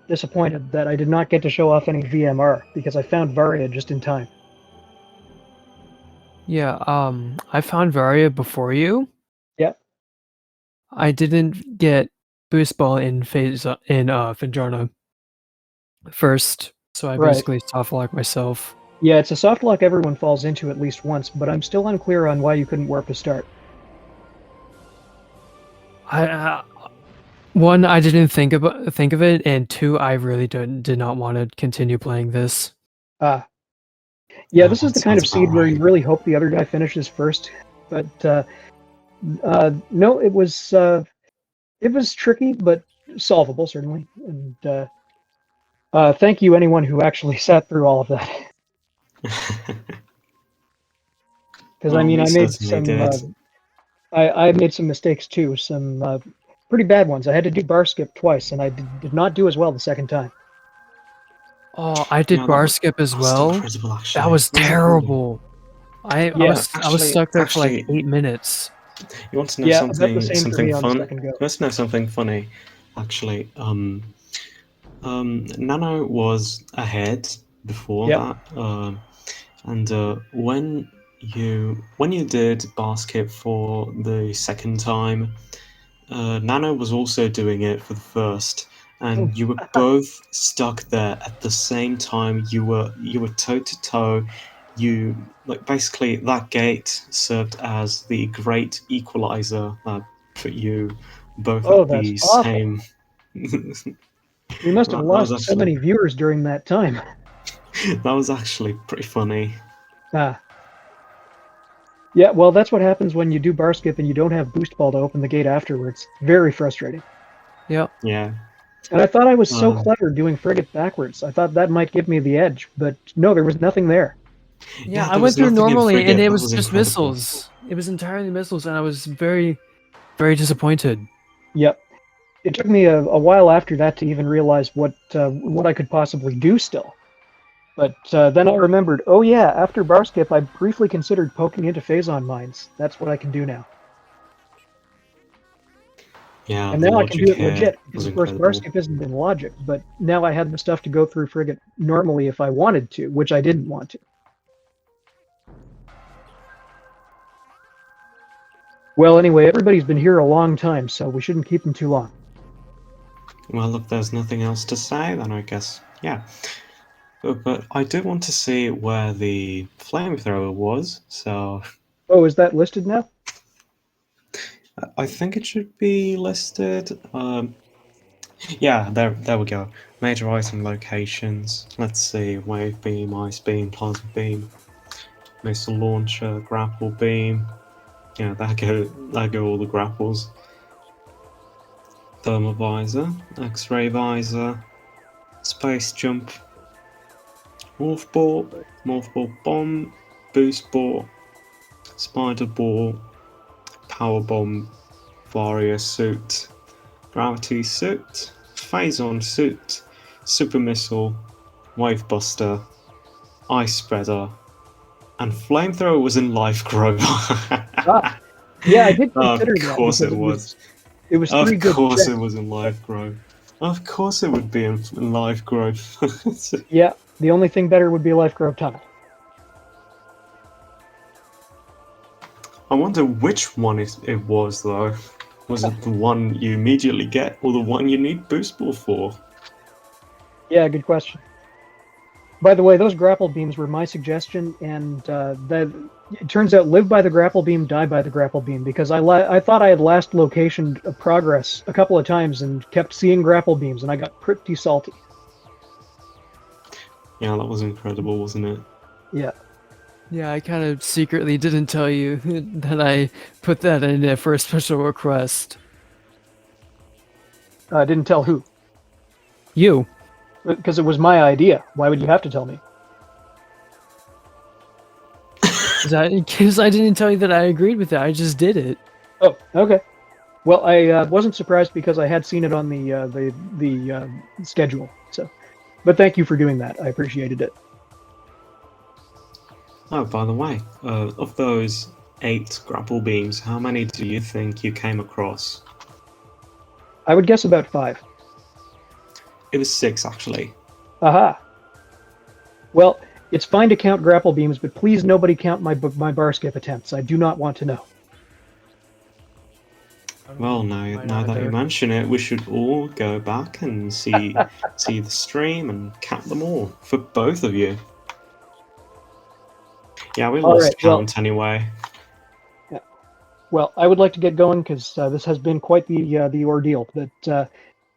disappointed that I did not get to show off any VMR because I found Varia just in time. Yeah, I found Varia before you. Yeah. I didn't get boost ball in Phendrana first, so I Right. basically soft locked myself. Yeah, it's a soft lock everyone falls into at least once, but I'm still unclear on why you couldn't warp to start. One, I didn't think of it, and two, I really did not want to continue playing this. Yeah, Yeah, this is that the kind of sounds about seed where you right. really hope the other guy finishes first. But no, it was tricky, but solvable certainly. And thank you, anyone who actually sat through all of that. Because Well, I mean, we I made certainly some. did. I made some mistakes too, some pretty bad ones. I had to do bar skip twice, and I did not do as well the second time. Oh, I did Yeah, bar skip as that's well. incredible, actually. That was That was incredible. terrible. I Yeah, was stuck there for like actually, 8 minutes. you want to know yeah, about the same for something me on the fun? second go. You want to know something funny? Actually, Nano was ahead before Yep. that, and when you did basket for the second time, Nano was also doing it for the first, and you were both stuck there at the same time. You were toe to toe. You like basically that gate served as the great equalizer that put you both Oh, at that's the awful. same. that, We must have that was lost so actually many viewers during that time. that was actually pretty funny. Ah. Yeah, well, that's what happens when you do bar skip and you don't have boost ball to open the gate afterwards. Very frustrating. Yep. Yeah. And I thought I was so Um, clever doing Frigate backwards. I thought that might give me the edge, but no, there was nothing there. Yeah, yeah, I there went was through nothing in normally and Frigate. it That was was just incredible. missiles. It was entirely missiles and I was very, very disappointed. Yep. It took me a while after that to even realize what I could possibly do still. But then I remembered, oh yeah, after bar skip, I briefly considered poking into phazon mines. That's what I can do now. Yeah, And the now I can logic do it here legit, because was of course bar incredible. skip isn't in logic, but now I had the stuff to go through Frigate normally if I wanted to, which I didn't want to. Well, anyway, everybody's been here a long time, so we shouldn't keep them too long. Well, if there's nothing else to say, then I guess, yeah. But I do want to see where the flamethrower was, so Oh, is that listed now? I think it should be listed. Yeah, there we go. Major item locations. Let's see: wave beam, ice beam, plasma beam, missile launcher, grapple beam. Yeah, there go all the grapples. Thermal visor, X-ray visor, space jump, morph ball bomb, boost ball, spider ball, power bomb, Varia suit, gravity suit, phazon suit, super missile, wave buster, ice spreader, and flamethrower was in life grow. Ah, yeah, I did Of consider that course because it was. it was three Of good course it checks. was in life grow. Of course it would be in life growth. Yeah, the only thing better would be Life Grove Tunnel. I wonder which one it was though. Was it the one you immediately get, or the one you need boost ball for? Yeah, good question. By the way, those grapple beams were my suggestion, and it turns out live by the grapple beam, die by the grapple beam, because I thought I had last location progress a couple of times and kept seeing grapple beams, and I got pretty salty. Yeah, that was incredible, wasn't it? Yeah. Yeah, I kind of secretly didn't tell you that I put that in there for a special request. I didn't tell who, You. because it was my idea. Why would you have to tell me? Because I didn't tell you that I agreed with it. I just did it. Oh, okay. Well, I wasn't surprised because I had seen it on the schedule. So, but thank you for doing that. I appreciated it. Oh, by the way, of those 8 grapple beams, how many do you think you came across? I would guess about 5. It was 6, actually. Aha. Well, it's fine to count grapple beams, but please nobody count my bar skip attempts. I do not want to know. Well, now that you mention it, we should all go back and see the stream and count them all for both of you. Yeah, we All lost right, count anyway. Yeah. Well, I would like to get going because this has been quite the ordeal. But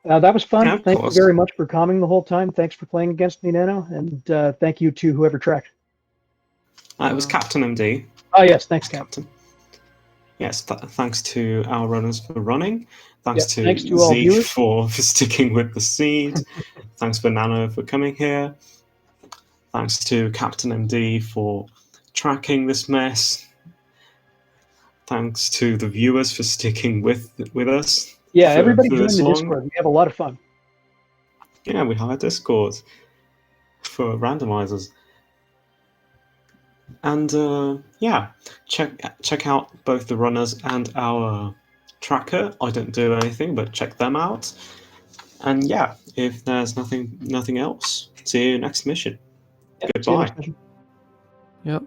that was fun. Yeah, of Thank you course. very much for calming the whole time. Thanks for playing against me, Nano, and thank you to whoever tracked. It was Captain MD. Oh yes, thanks, Captain. Yes, thanks to our runners for running. Thanks Yep, to thanks to all Zeke viewers. for sticking with the seed. Thanks for Nano for coming here. Thanks to Captain MD for tracking this mess. Thanks to the viewers for sticking with us. Yeah, for, everybody for join this the long. Discord. We have a lot of fun. Yeah, we have a Discord for randomizers. And yeah, check out both the runners and our tracker. I don't do anything, but check them out. And yeah, if there's nothing else, see you next mission. Yeah, see you Goodbye. next mission. Yep.